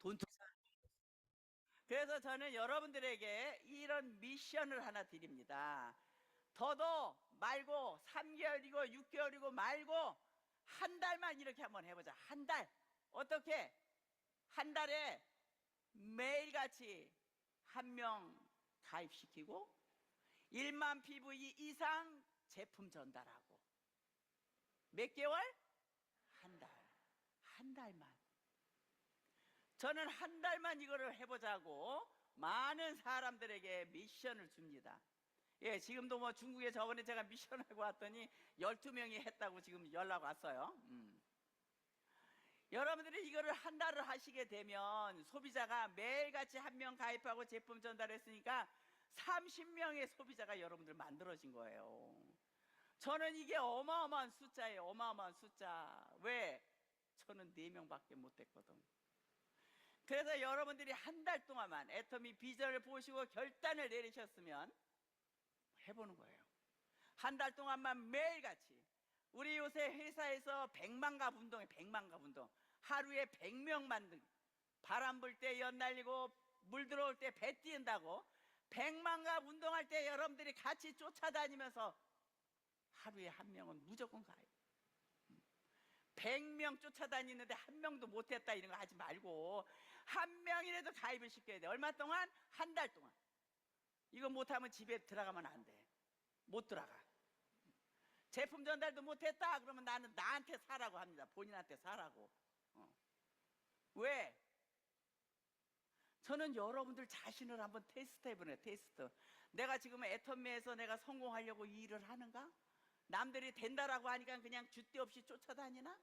돈 투자. 그래서 저는 여러분들에게 이런 미션을 하나 드립니다. 더도 말고 3개월이고 6개월이고 말고 한 달만 이렇게 한번 해보자. 한 달. 어떻게? 한 달에 매일같이 한 명 가입시키고 1만 PV 이상 제품 전달하고 몇 개월? 한 달. 한 달만. 저는 한 달만 이거를 해보자고 많은 사람들에게 미션을 줍니다. 예, 지금도 뭐 중국에 저번에 제가 미션하고 왔더니 12명이 했다고 지금 연락 왔어요. 여러분들이 이거를 한 달을 하시게 되면 소비자가 매일같이 한 명 가입하고 제품 전달했으니까 30명의 소비자가 여러분들 만들어진 거예요. 저는 이게 어마어마한 숫자예요. 어마어마한 숫자. 왜? 저는 4명밖에 못했거든. 그래서 여러분들이 한 달 동안만 애터미 비전을 보시고 결단을 내리셨으면 해보는 거예요. 한 달 동안만 매일같이. 우리 요새 회사에서 100만갑 운동에 100만갑 운동. 하루에 100명 만든. 바람 불 때 연 날리고 물 들어올 때 배 띄운다고 100만갑 운동할 때 여러분들이 같이 쫓아다니면서 하루에 한 명은 무조건 가요. 100명 쫓아다니는데 한 명도 못했다 이런 거 하지 말고 한 명이라도 가입을 시켜야 돼. 얼마 동안? 한 달 동안. 이거 못하면 집에 들어가면 안 돼. 못 들어가. 제품 전달도 못했다 그러면 나는 나한테 사라고 합니다. 본인한테 사라고. 왜? 저는 여러분들 자신을 한번 테스트 해보네. 테스트. 내가 지금 애터미에서 내가 성공하려고 이 일을 하는가? 남들이 된다라고 하니까 그냥 줏대 없이 쫓아다니나?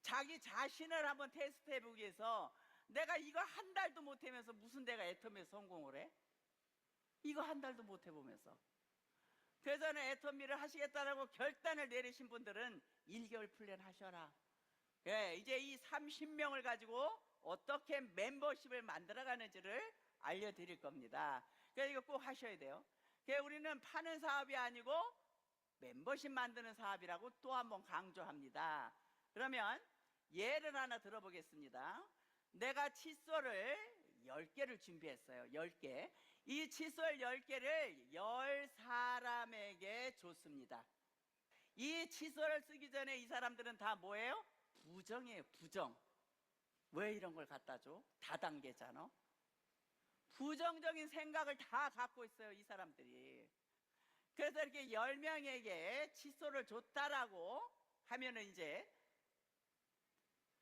자기 자신을 한번 테스트 해보기 위해서 내가 이거 한 달도 못 해면서 무슨 내가 애터미에서 성공을 해? 이거 한 달도 못 해보면서. 그래서 저는 애터미를 하시겠다라고 결단을 내리신 분들은 1개월 플랜 하셔라. 예, 이제 이 30명을 가지고 어떻게 멤버십을 만들어가는지를 알려드릴 겁니다. 그래서 이거 꼭 하셔야 돼요. 그래서 우리는 파는 사업이 아니고 멤버십 만드는 사업이라고 또 한번 강조합니다. 그러면 예를 하나 들어보겠습니다. 내가 칫솔을 10개를 준비했어요. 10개. 이 칫솔 10개를 10사람에게 줬습니다. 이 칫솔을 쓰기 전에 이 사람들은 다 뭐예요? 부정이에요. 부정. 왜 이런 걸 갖다 줘? 다단계잖아. 부정적인 생각을 다 갖고 있어요. 이 사람들이. 그래서 이렇게 10명에게 칫솔을 줬다라고 하면은 이제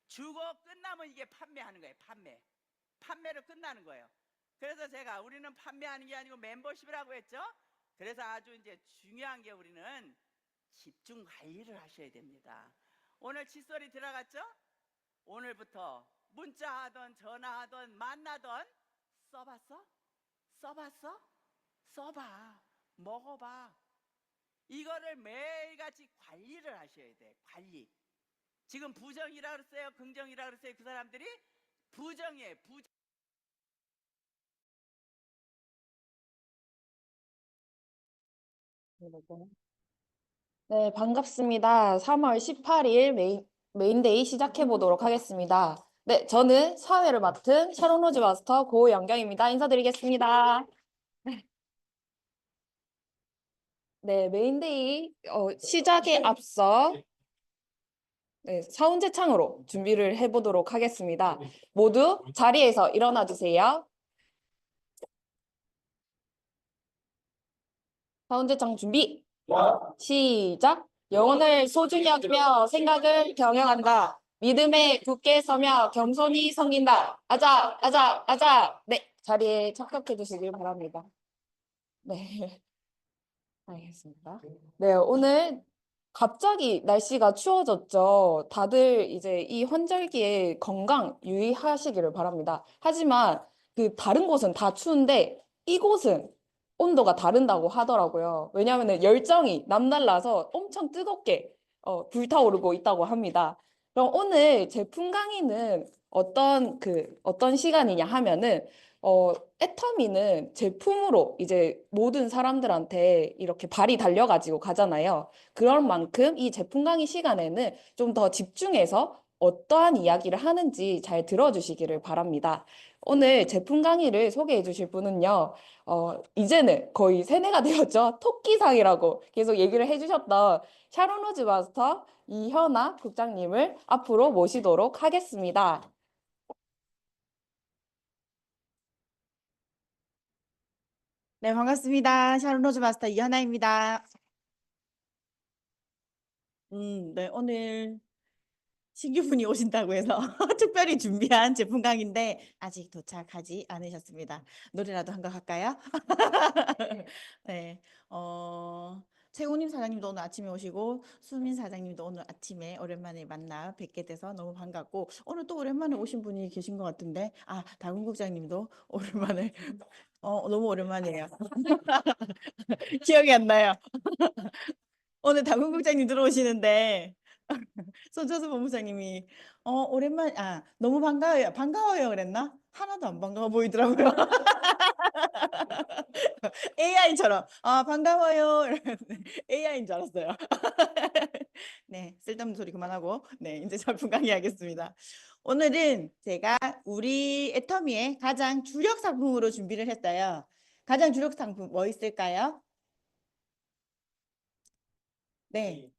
주고 끝나면 이게 판매하는 거예요. 판매로 끝나는 거예요. 그래서 제가 우리는 판매하는 게 아니고 멤버십이라고 했죠. 그래서 아주 이제 중요한 게 우리는 집중 관리를 하셔야 됩니다. 오늘 칫솔이 들어갔죠? 오늘부터 문자하던 전화하던 만나던 써봤어? 써봤어? 써봐. 먹어봐. 이거를 매일같이 관리를 하셔야 돼. 관리. 지금 부정이라 그랬어요? 긍정이라 그랬어요? 그 사람들이? 부정이에요. 부정. 네, 반갑습니다. 3월 18일 메인데이 시작해 보도록 하겠습니다. 네, 저는 사회를 맡은 샤론로즈 마스터 고영경입니다. 인사드리겠습니다. 네, 메인데이 시작에 앞서 네, 사운제창으로 준비를 해보도록 하겠습니다. 모두 자리에서 일어나 주세요. 사운제창 준비. 시작. 영혼을 소중히 여기며 생각을 경영한다. 믿음에 굳게 서며 겸손히 섬긴다. 아자, 아자, 아자. 네, 자리에 착석해 주시길 바랍니다. 네, 알겠습니다. 네, 오늘 갑자기 날씨가 추워졌죠. 다들 이제 이 환절기에 건강 유의하시기를 바랍니다. 하지만 그 다른 곳은 다 추운데 이곳은 온도가 다른다고 하더라고요. 왜냐하면 열정이 남달라서 엄청 뜨겁게 불타오르고 있다고 합니다. 그럼 오늘 제품 강의는 어떤 시간이냐 하면은 애터미는 제품으로 이제 모든 사람들한테 이렇게 발이 달려가지고 가잖아요. 그럴 만큼 이 제품 강의 시간에는 좀 더 집중해서 어떠한 이야기를 하는지 잘 들어주시기를 바랍니다. 오늘 제품 강의를 소개해 주실 분은요, 이제는 거의 세뇌가 되었죠. 토끼상이라고 계속 얘기를 해주셨던 샤론 로즈 마스터 이현아 국장님을 앞으로 모시도록 하겠습니다. 네, 반갑습니다. 샤론 로즈 마스터 이하나입니다. 네, 오늘 신규분이 오신다고 해서 특별히 준비한 제품 강의인데 아직 도착하지 않으셨습니다. 노래라도 한 거 할까요? 네, 최우님 사장님도 오늘 아침에 오시고 수민 사장님도 오늘 아침에 오랜만에 만나 뵙게 돼서 너무 반갑고 오늘 또 오랜만에 오신 분이 계신 것 같은데 다군 국장님도 오랜만에 너무 오랜만이에요. 기억이 안 나요. 오늘 다군 국장님 들어오시는데 손철수 본부장님이 오랜만 너무 반가워요 그랬나? 하나도 안 반가워 보이더라고요. AI처럼 반가워요 이러는데 AI인 줄 알았어요. 네, 쓸데없는 소리 그만하고 네, 이제 작품 강의하겠습니다. 오늘은 제가 우리 애터미의 가장 주력 상품으로 준비를 했어요. 가장 주력 상품 뭐 있을까요? 네.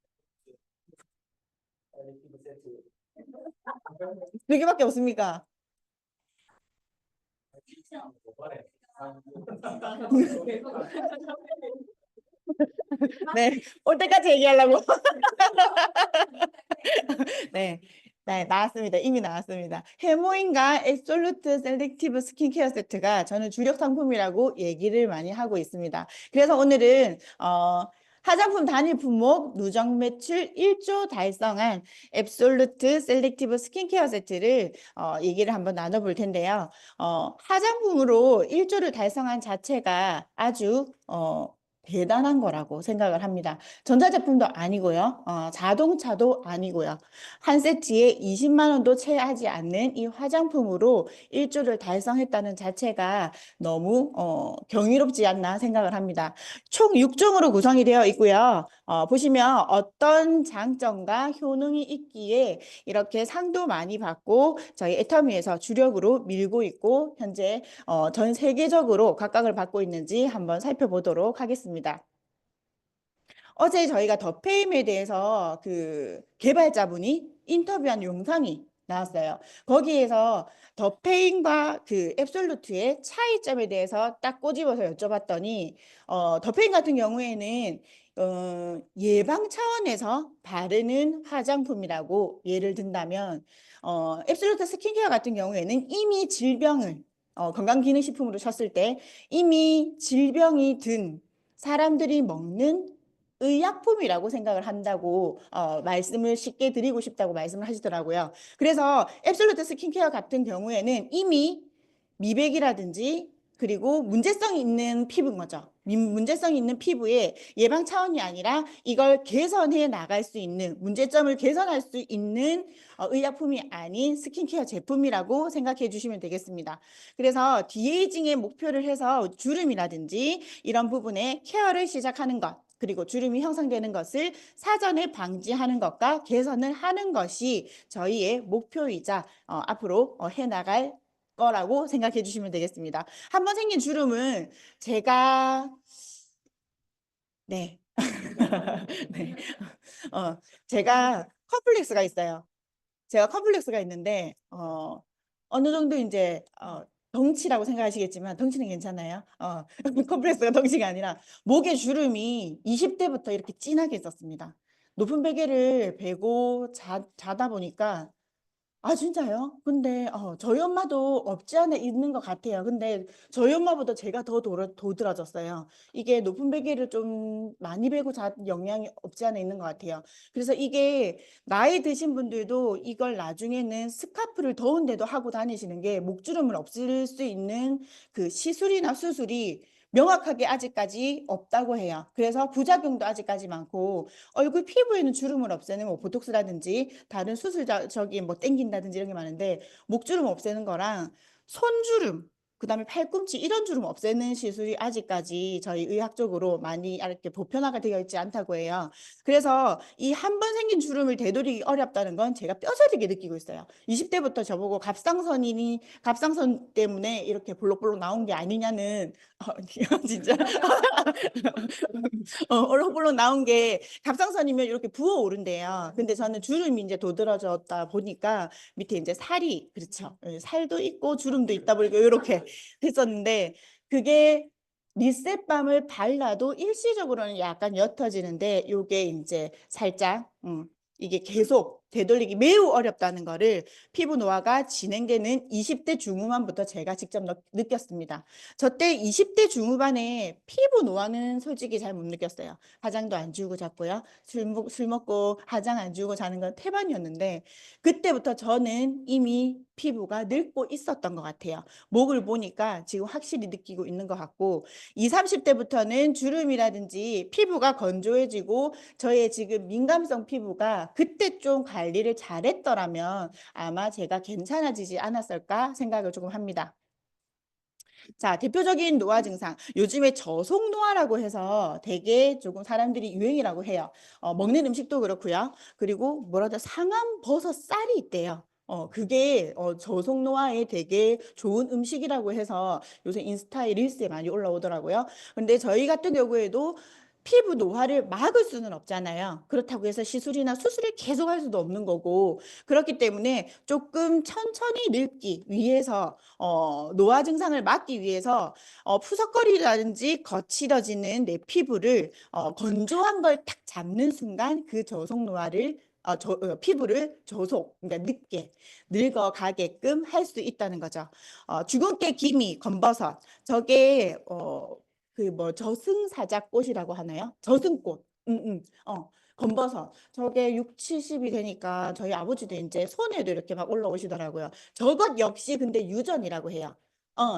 몇 개밖에 없습니까? 네, 올 때까지 얘기하려고. 네, 네, 나왔습니다. 이미 나왔습니다. 해모인과 앱솔루트 셀렉티브 스킨케어 세트가 저는 주력 상품이라고 얘기를 많이 하고 있습니다. 그래서 오늘은 화장품 단일 품목 누적 매출 1조 달성한 앱솔루트 셀렉티브 스킨케어 세트를 얘기를 한번 나눠볼 텐데요. 화장품으로 1조를 달성한 자체가 아주 대단한 거라고 생각을 합니다. 전자제품도 아니고요. 자동차도 아니고요. 한 세트에 20만 원도 채 하지 않는 이 화장품으로 1조를 달성했다는 자체가 너무 경이롭지 않나 생각을 합니다. 총 6종으로 구성이 되어 있고요. 보시면 어떤 장점과 효능이 있기에 이렇게 상도 많이 받고 저희 애터미에서 주력으로 밀고 있고 현재 전 세계적으로 각광을 받고 있는지 한번 살펴보도록 하겠습니다. 어제 저희가 더페임에 대해서 그 개발자분이 인터뷰한 영상이 나왔어요. 거기에서 더페임과 그 앱솔루트의 차이점에 대해서 딱 꼬집어서 여쭤봤더니 더페임 같은 경우에는 예방 차원에서 바르는 화장품이라고 예를 든다면 앱솔루트 스킨케어 같은 경우에는 이미 질병을 건강기능식품으로 쳤을 때 이미 질병이 든 사람들이 먹는 의약품이라고 생각을 한다고 말씀을 쉽게 드리고 싶다고 말씀을 하시더라고요. 그래서 앱솔루트 스킨케어 같은 경우에는 이미 미백이라든지 그리고 문제성이 있는 피부인 거죠. 문제성이 있는 피부에 예방 차원이 아니라 이걸 개선해 나갈 수 있는 문제점을 개선할 수 있는 의약품이 아닌 스킨케어 제품이라고 생각해 주시면 되겠습니다. 그래서 디에이징의 목표를 해서 주름이라든지 이런 부분에 케어를 시작하는 것 그리고 주름이 형성되는 것을 사전에 방지하는 것과 개선을 하는 것이 저희의 목표이자 앞으로 해나갈 거라고 생각해 주시면 되겠습니다. 한번 생긴 주름은 제가 네. 네. 제가 컴플렉스가 있어요. 제가 컴플렉스가 있는데 어느 정도 이제 덩치라고 생각하시겠지만 덩치는 괜찮아요. 컴플렉스가 덩치가 아니라 목에 주름이 20대부터 이렇게 진하게 있었습니다. 높은 베개를 베고 자다 보니까 진짜요? 근데 저희 엄마도 없지 않아 있는 것 같아요. 근데 저희 엄마보다 제가 더 도드라졌어요. 이게 높은 베개를 좀 많이 베고 잔 영향이 없지 않아 있는 것 같아요. 그래서 이게 나이 드신 분들도 이걸 나중에는 스카프를 더운데도 하고 다니시는 게 목주름을 없앨 수 있는 그 시술이나 수술이 명확하게 아직까지 없다고 해요. 그래서 부작용도 아직까지 많고 얼굴 피부에는 주름을 없애는 뭐 보톡스라든지 다른 수술적인 뭐 땡긴다든지 이런 게 많은데 목주름 없애는 거랑 손주름 그다음에 팔꿈치 이런 주름 없애는 시술이 아직까지 저희 의학적으로 많이 이렇게 보편화가 되어 있지 않다고 해요. 그래서 이 한 번 생긴 주름을 되돌리기 어렵다는 건 제가 뼈저리게 느끼고 있어요. 20대부터 저보고 갑상선 때문에 이렇게 볼록볼록 나온 게 아니냐는 진짜 얼룩볼록 나온 게 갑상선이면 이렇게 부어오른대요. 근데 저는 주름이 이제 도드라졌다 보니까 밑에 이제 살이, 그렇죠. 살도 있고 주름도 있다 보니까 이렇게 했었는데, 그게 리셋밤을 발라도 일시적으로는 약간 옅어지는데 요게 이제 살짝 이게 계속 되돌리기 매우 어렵다는 거를 피부 노화가 진행되는 20대 중후반부터 제가 직접 느꼈습니다. 저 때 20대 중후반에 피부 노화는 솔직히 잘 못 느꼈어요. 화장도 안 지우고 잤고요. 술 먹고 화장 안 지우고 자는 건 태반이었는데, 그때부터 저는 이미 피부가 늙고 있었던 것 같아요. 목을 보니까 지금 확실히 느끼고 있는 것 같고, 20, 30대부터는 주름이라든지 피부가 건조해지고 저의 지금 민감성 피부가 그때 좀 관리를 잘했더라면 아마 제가 괜찮아지지 않았을까 생각을 조금 합니다. 자, 대표적인 노화 증상. 요즘에 저속 노화라고 해서 되게 조금 사람들이 유행이라고 해요. 먹는 음식도 그렇고요. 그리고 뭐라도 상한 버섯 쌀이 있대요. 그게 저속 노화에 되게 좋은 음식이라고 해서 요새 인스타에 릴스에 많이 올라오더라고요. 근데 저희 같은 경우에도 피부 노화를 막을 수는 없잖아요. 그렇다고 해서 시술이나 수술을 계속 할 수도 없는 거고, 그렇기 때문에 조금 천천히 늙기 위해서 노화 증상을 막기 위해서 푸석거리라든지 거칠어지는 내 피부를 건조한 걸 탁 잡는 순간 그 저속 노화를 피부를 그러니까 늦게 늙어가게끔 할 수 있다는 거죠. 주근깨, 기미, 검버섯, 저게 그 뭐 저승사자꽃이라고 하나요? 저승꽃. 검버섯. 저게 6, 70이 되니까 저희 아버지도 이제 손에도 이렇게 막 올라오시더라고요. 저것 역시 근데 유전이라고 해요.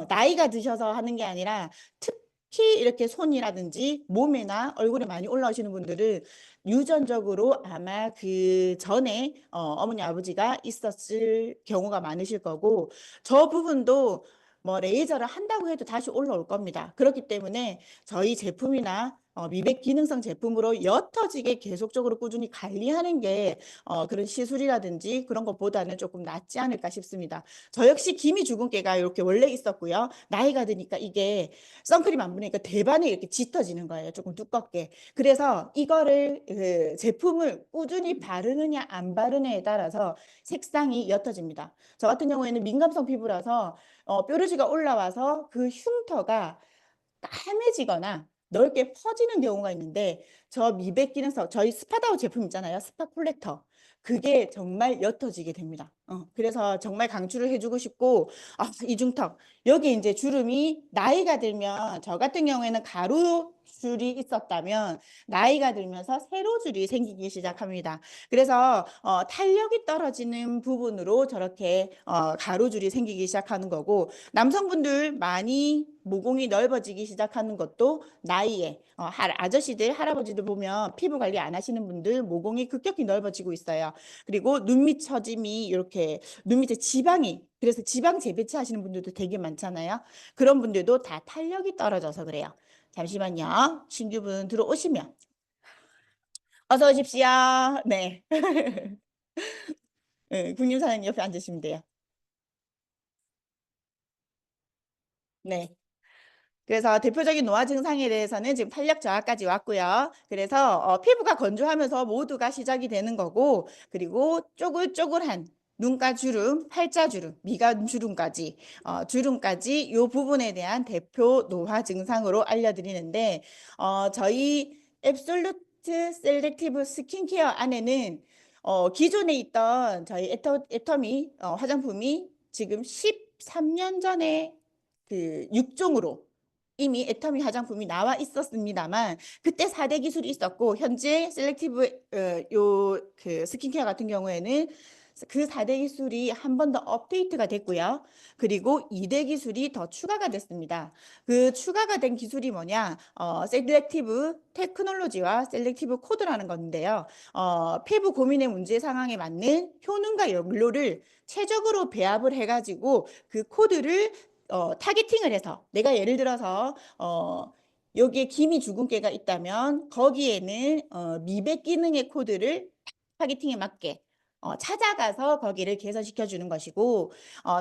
나이가 드셔서 하는 게 아니라 특히 이렇게 손이라든지 몸이나 얼굴에 많이 올라오시는 분들은 유전적으로 아마 그 전에 어머니 아버지가 있었을 경우가 많으실 거고, 저 부분도 뭐 레이저를 한다고 해도 다시 올라올 겁니다. 그렇기 때문에 저희 제품이나 미백 기능성 제품으로 옅어지게 계속적으로 꾸준히 관리하는 게 그런 시술이라든지 그런 것보다는 조금 낫지 않을까 싶습니다. 저 역시 기미 주근깨가 이렇게 원래 있었고요. 나이가 드니까 이게 선크림 안 바르니까 대반에 이렇게 짙어지는 거예요. 조금 두껍게. 그래서 이거를 그 제품을 꾸준히 바르느냐 안 바르느냐에 따라서 색상이 옅어집니다. 저 같은 경우에는 민감성 피부라서 뾰루지가 올라와서 그 흉터가 까매지거나 넓게 퍼지는 경우가 있는데, 저 미백 기능성 저희 스파다우 제품 있잖아요. 스파 콜렉터. 그게 정말 옅어지게 됩니다. 그래서 정말 강추를 해주고 싶고, 이중턱. 여기 이제 주름이 나이가 들면, 저 같은 경우에는 가루줄이 있었다면 나이가 들면서 세로줄이 생기기 시작합니다. 그래서 탄력이 떨어지는 부분으로 저렇게 가루줄이 생기기 시작하는 거고, 남성분들 많이 모공이 넓어지기 시작하는 것도 나이에 아저씨들 할아버지들 보면 피부 관리 안 하시는 분들 모공이 급격히 넓어지고 있어요. 그리고 눈 밑 처짐이 이렇게 눈 밑에 지방이, 그래서 지방 재배치 하시는 분들도 되게 많잖아요. 그런 분들도 다 탄력이 떨어져서 그래요. 잠시만요. 신규분 들어오시면 어서 오십시오. 네. 네, 국님 사장님 옆에 앉으시면 돼요. 네. 그래서 대표적인 노화 증상에 대해서는 지금 탄력 저하까지 왔고요. 그래서 피부가 건조하면서 모두가 시작이 되는 거고, 그리고 쪼글쪼글한 눈가 주름, 팔자 주름, 미간 주름까지 주름까지 이 부분에 대한 대표 노화 증상으로 알려드리는데, 저희 앱솔루트 셀렉티브 스킨케어 안에는 기존에 있던 저희 애터미 화장품이 지금 13년 전에 그 6종으로 이미 애터미 화장품이 나와 있었습니다만, 그때 4대 기술이 있었고, 현재 셀렉티브 요 그 스킨케어 같은 경우에는 그 4대 기술이 한 번 더 업데이트가 됐고요. 그리고 2대 기술이 더 추가가 됐습니다. 그 추가가 된 기술이 뭐냐? 셀렉티브 테크놀로지와 셀렉티브 코드라는 건데요. 피부 고민의 문제 상황에 맞는 효능과 연료를 최적으로 배합을 해가지고 그 코드를 타겟팅을 해서 내가 예를 들어서 여기에 기미 주근깨가 있다면 거기에는 미백 기능의 코드를 타겟팅에 맞게 찾아가서 거기를 개선시켜 주는 것이고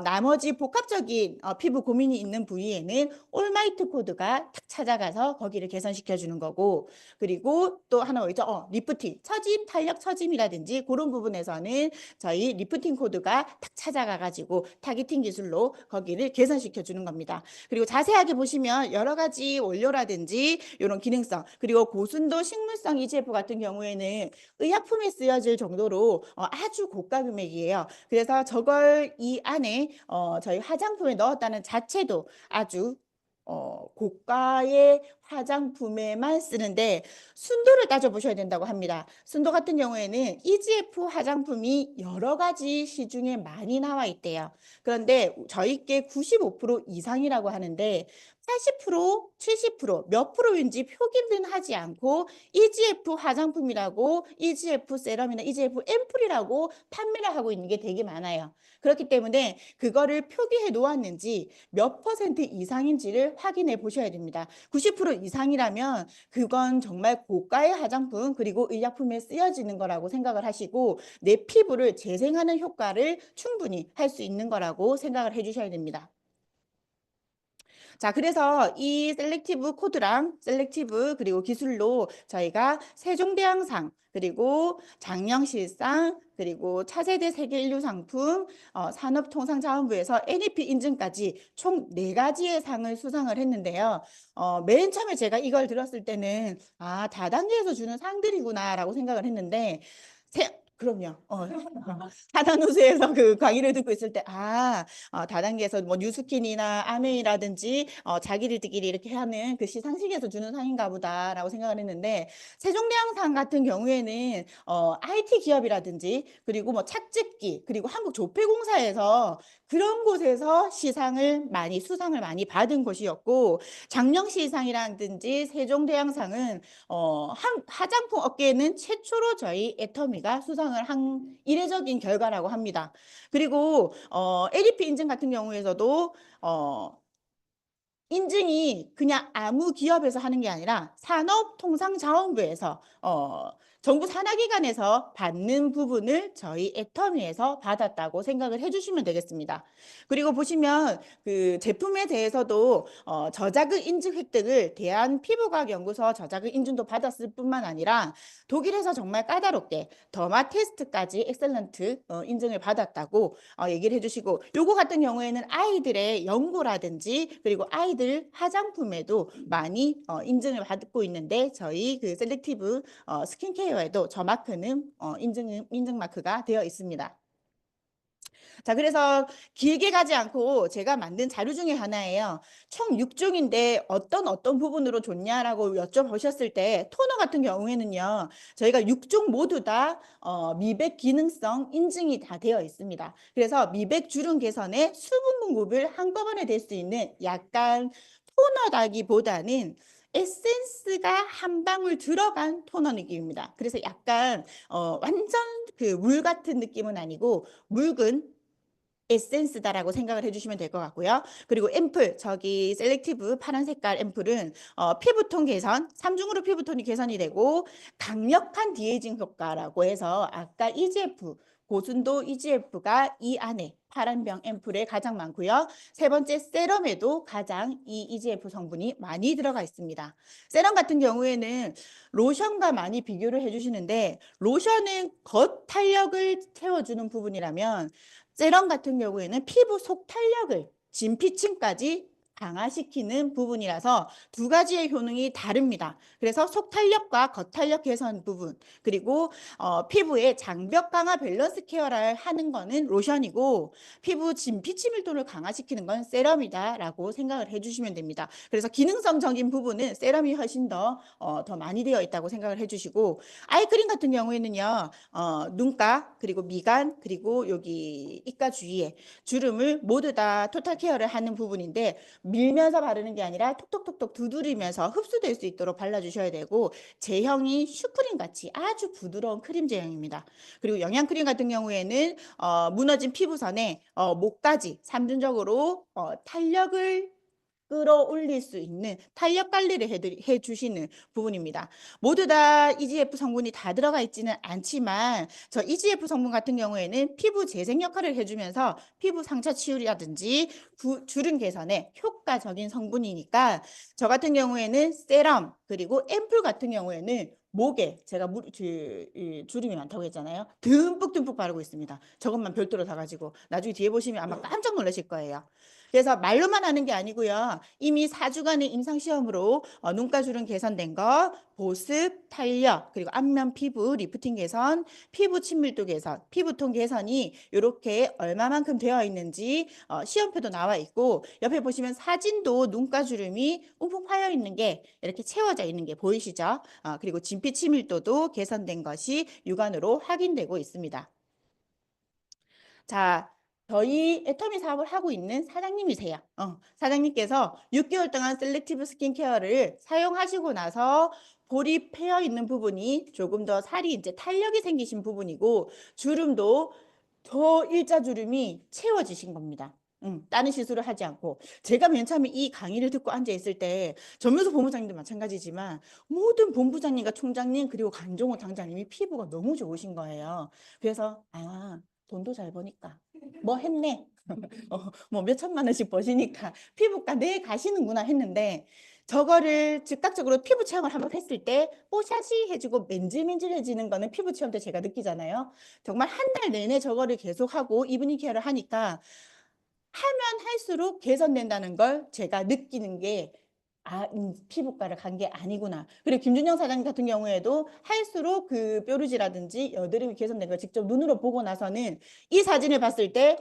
나머지 복합적인 피부 고민이 있는 부위에는 올마이트 코드가 탁 찾아가서 거기를 개선시켜 주는 거고 그리고 또 하나 있죠. 리프팅, 처짐, 탄력 처짐이라든지 그런 부분에서는 저희 리프팅 코드가 탁 찾아가 가지고 타겟팅 기술로 거기를 개선시켜 주는 겁니다. 그리고 자세하게 보시면 여러 가지 원료라든지 이런 기능성 그리고 고순도 식물성 EGF 같은 경우에는 의약품에 쓰여질 정도로 아주 고가 금액이에요. 그래서 저걸 이 안에 저희 화장품에 넣었다는 자체도 아주 고가의 화장품에만 쓰는데 순도를 따져보셔야 된다고 합니다. 순도 같은 경우에는 EGF 화장품이 여러 가지 시중에 많이 나와 있대요. 그런데 저희께 95% 이상이라고 하는데 80%, 70%, 몇 프로인지 표기는 하지 않고 EGF 화장품이라고 EGF 세럼이나 EGF 앰플이라고 판매를 하고 있는 게 되게 많아요. 그렇기 때문에 그거를 표기해 놓았는지 몇 퍼센트 이상인지를 확인해 보셔야 됩니다. 90% 이상이라면 그건 정말 고가의 화장품 그리고 의약품에 쓰여지는 거라고 생각을 하시고 내 피부를 재생하는 효과를 충분히 할 수 있는 거라고 생각을 해 주셔야 됩니다. 자, 그래서 이 셀렉티브 코드랑 셀렉티브 그리고 기술로 저희가 세종대왕상 그리고 장영실상 그리고 차세대 세계 인류 상품 산업통상자원부에서 NEP 인증까지 총 4가지의 상을 수상을 했는데요. 맨 처음에 제가 이걸 들었을 때는 다단계에서 주는 상들이구나라고 생각을 했는데 그럼요. 사단우수에서 그 강의를 듣고 있을 때, 다단계에서 뭐 뉴스킨이나 아메이라든지 자기들끼리 이렇게 하는 그 시상식에서 주는 상인가 보다라고 생각을 했는데, 세종대왕상 같은 경우에는 IT 기업이라든지 그리고 뭐 착즙기 그리고 한국조폐공사에서 그런 곳에서 수상을 많이 받은 곳이었고, 장영시상이라든지 세종대왕상은 화장품 업계에는 최초로 저희 애터미가 수상을 한 이례적인 결과라고 합니다. 그리고 NEP 인증 같은 경우에서도 인증이 그냥 아무 기업에서 하는 게 아니라 산업통상자원부에서 정부 산하기관에서 받는 부분을 저희 애터미에서 받았다고 생각을 해주시면 되겠습니다. 그리고 보시면 그 제품에 대해서도 저자극 인증 획득을 대한피부과학연구소 저자극 인증도 받았을 뿐만 아니라 독일에서 정말 까다롭게 더마 테스트까지 엑셀런트 인증을 받았다고 얘기를 해주시고, 요거 같은 경우에는 아이들의 연고라든지 그리고 아이들 화장품에도 많이 인증을 받고 있는데 저희 그 셀렉티브 스킨케어에도 저 마크는 인증 마크가 되어 있습니다. 자, 그래서 길게 가지 않고 제가 만든 자료 중에 하나예요. 총 6종인데 어떤 부분으로 좋냐라고 여쭤보셨을 때 토너 같은 경우에는요. 저희가 6종 모두 다 미백 기능성 인증이 다 되어 있습니다. 그래서 미백 주름 개선에 수분 공급을 한꺼번에 될 수 있는 약간 토너다기보다는 에센스가 한 방울 들어간 토너 느낌입니다. 그래서 약간 완전 그 물 같은 느낌은 아니고 묽은 에센스다라고 생각을 해주시면 될 것 같고요. 그리고 앰플, 저기 셀렉티브 파란 색깔 앰플은 피부톤 개선, 3중으로 피부톤이 개선이 되고 강력한 디에이징 효과라고 해서 아까 EGF, 고순도 EGF가 이 안에 파란병 앰플에 가장 많고요. 세 번째 세럼에도 가장 이 EGF 성분이 많이 들어가 있습니다. 세럼 같은 경우에는 로션과 많이 비교를 해주시는데 로션은 겉 탄력을 채워주는 부분이라면 세럼 같은 경우에는 피부 속 탄력을 진피층까지 강화시키는 부분이라서 두 가지의 효능이 다릅니다. 그래서 속 탄력과 겉 탄력 개선 부분 그리고 피부의 장벽 강화 밸런스 케어를 하는 거는 로션이고 피부 진피층 밀도를 강화시키는 건 세럼이다라고 생각을 해주시면 됩니다. 그래서 기능성적인 부분은 세럼이 훨씬 더 많이 되어 있다고 생각을 해주시고 아이크림 같은 경우에는요 눈가 그리고 미간 그리고 여기 입가 주위에 주름을 모두 다 토탈 케어를 하는 부분인데 밀면서 바르는 게 아니라 톡톡톡톡 두드리면서 흡수될 수 있도록 발라주셔야 되고, 제형이 슈크림 같이 아주 부드러운 크림 제형입니다. 그리고 영양크림 같은 경우에는 무너진 피부선에 목까지 삼중적으로 탄력을 끌어올릴 수 있는 탄력 관리를 해주시는 부분입니다. 모두 다 EGF 성분이 다 들어가 있지는 않지만 저 EGF 성분 같은 경우에는 피부 재생 역할을 해주면서 피부 상처 치유라든지 주름 개선에 효과적인 성분이니까 저 같은 경우에는 세럼 그리고 앰플 같은 경우에는 목에 제가 주름이 많다고 했잖아요. 듬뿍듬뿍 바르고 있습니다. 저것만 별도로 사가지고 나중에 뒤에 보시면 아마 깜짝 놀라실 거예요. 그래서 말로만 하는 게 아니고요. 이미 4주간의 임상시험으로 눈가 주름 개선된 거, 보습, 탄력, 그리고 안면 피부 리프팅 개선, 피부 친밀도 개선, 피부톤 개선이 이렇게 얼마만큼 되어 있는지 시험표도 나와 있고, 옆에 보시면 사진도 눈가 주름이 움푹 파여 있는 게 이렇게 채워져 있는 게 보이시죠? 그리고 진피 친밀도도 개선된 것이 육안으로 확인되고 있습니다. 자, 저희 애터미 사업을 하고 있는 사장님이세요. 사장님께서 6개월 동안 셀렉티브 스킨케어를 사용하시고 나서 볼이 패여 있는 부분이 조금 더 살이 이제 탄력이 생기신 부분이고, 주름도 더 일자 주름이 채워지신 겁니다. 다른 시술을 하지 않고. 제가 맨 처음에 이 강의를 듣고 앉아 있을 때 전면수 본부장님도 마찬가지지만 모든 본부장님과 총장님 그리고 강종호 당장님이 피부가 너무 좋으신 거예요. 그래서 돈도 잘 버니까 뭐 했네. 뭐 몇 천만 원씩 버시니까 피부과 내 가시는구나 했는데, 저거를 즉각적으로 피부 체험을 한번 했을 때 뽀샤시 해주고 맨질맨질해지는 거는 피부 체험 때 제가 느끼잖아요. 정말 한 달 내내 저거를 계속하고 이브닝 케어를 하니까 하면 할수록 개선된다는 걸 제가 느끼는 게 피부과를 간 게 아니구나. 그리고 김준영 사장님 같은 경우에도 할수록 그 뾰루지라든지 여드름이 개선된 걸 직접 눈으로 보고 나서는 이 사진을 봤을 때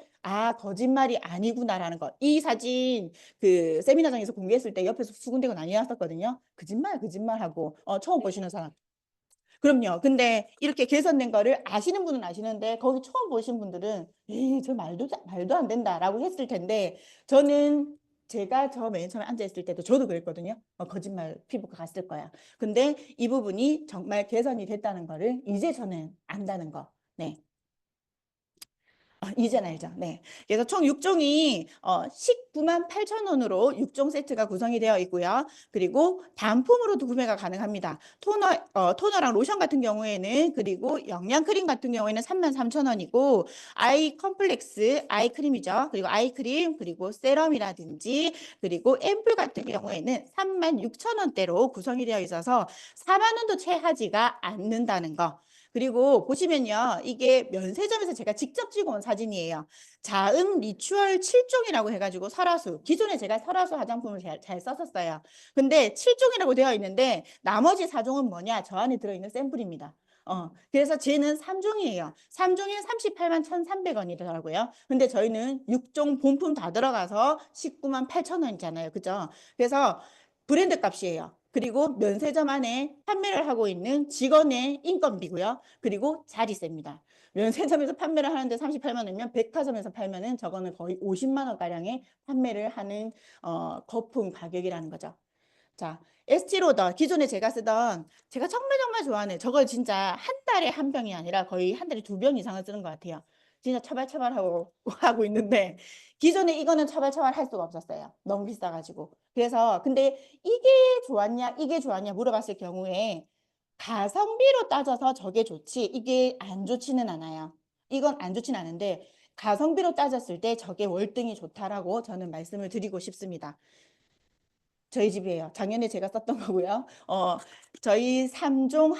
거짓말이 아니구나라는 것. 이 사진 그 세미나장에서 공개했을 때 옆에서 수군대고 난리 났었거든요. 거짓말하고 처음 보시는 사람. 그럼요. 근데 이렇게 개선된 거를 아시는 분은 아시는데 거기 처음 보신 분들은 에이, 저 말도 안 된다라고 했을 텐데, 저는 제가 저 맨 처음에 앉아 있을 때도 저도 그랬거든요. 거짓말 피부과 갔을 거야. 근데 이 부분이 정말 개선이 됐다는 거를 이제 저는 안다는 거. 네. 이제는 알죠. 네. 그래서 총 6종이 19만 8천 원으로 6종 세트가 구성이 되어 있고요. 그리고 단품으로도 구매가 가능합니다. 토너랑 로션 같은 경우에는, 그리고 영양크림 같은 경우에는 3만 3천 원이고, 아이 컴플렉스, 아이 크림이죠. 그리고 아이 크림, 그리고 세럼이라든지, 그리고 앰플 같은 경우에는 3만 6천 원대로 구성이 되어 있어서 4만 원도 채 하지가 않는다는 거. 그리고 보시면요, 이게 면세점에서 제가 직접 찍어온 사진이에요. 자음 리추얼 7종이라고 해가지고 설화수, 기존에 제가 설화수 화장품을 잘 썼었어요. 근데 7종이라고 되어 있는데 나머지 4종은 뭐냐? 저 안에 들어있는 샘플입니다. 그래서 쟤는 3종이에요. 3종에 38만 1,300원이더라고요. 근데 저희는 6종 본품 다 들어가서 19만 8천 원이잖아요. 그죠? 그래서 브랜드 값이에요. 그리고 면세점 안에 판매를 하고 있는 직원의 인건비고요. 그리고 자리세입니다. 면세점에서 판매를 하는데 38만 원이면 백화점에서 팔면은 저거는 거의 50만 원 가량의 판매를 하는 거품 가격이라는 거죠. 자, 에스티로더 기존에 제가 쓰던, 제가 정말 좋아하는, 저걸 진짜 한 달에 한 병이 아니라 거의 한 달에 2병 이상을 쓰는 것 같아요. 진짜 처발처발하고 하고 있는데, 기존에 이거는 처발처발 할 수가 없었어요. 너무 비싸가지고. 그래서 근데 이게 좋았냐 물어봤을 경우에 가성비로 따져서 저게 좋지 이게 안 좋지는 않아요. 이건 안 좋지는 않은데 가성비로 따졌을 때 저게 월등히 좋다라고 저는 말씀을 드리고 싶습니다. 저희 집이에요. 작년에 제가 썼던 거고요. 저희 3종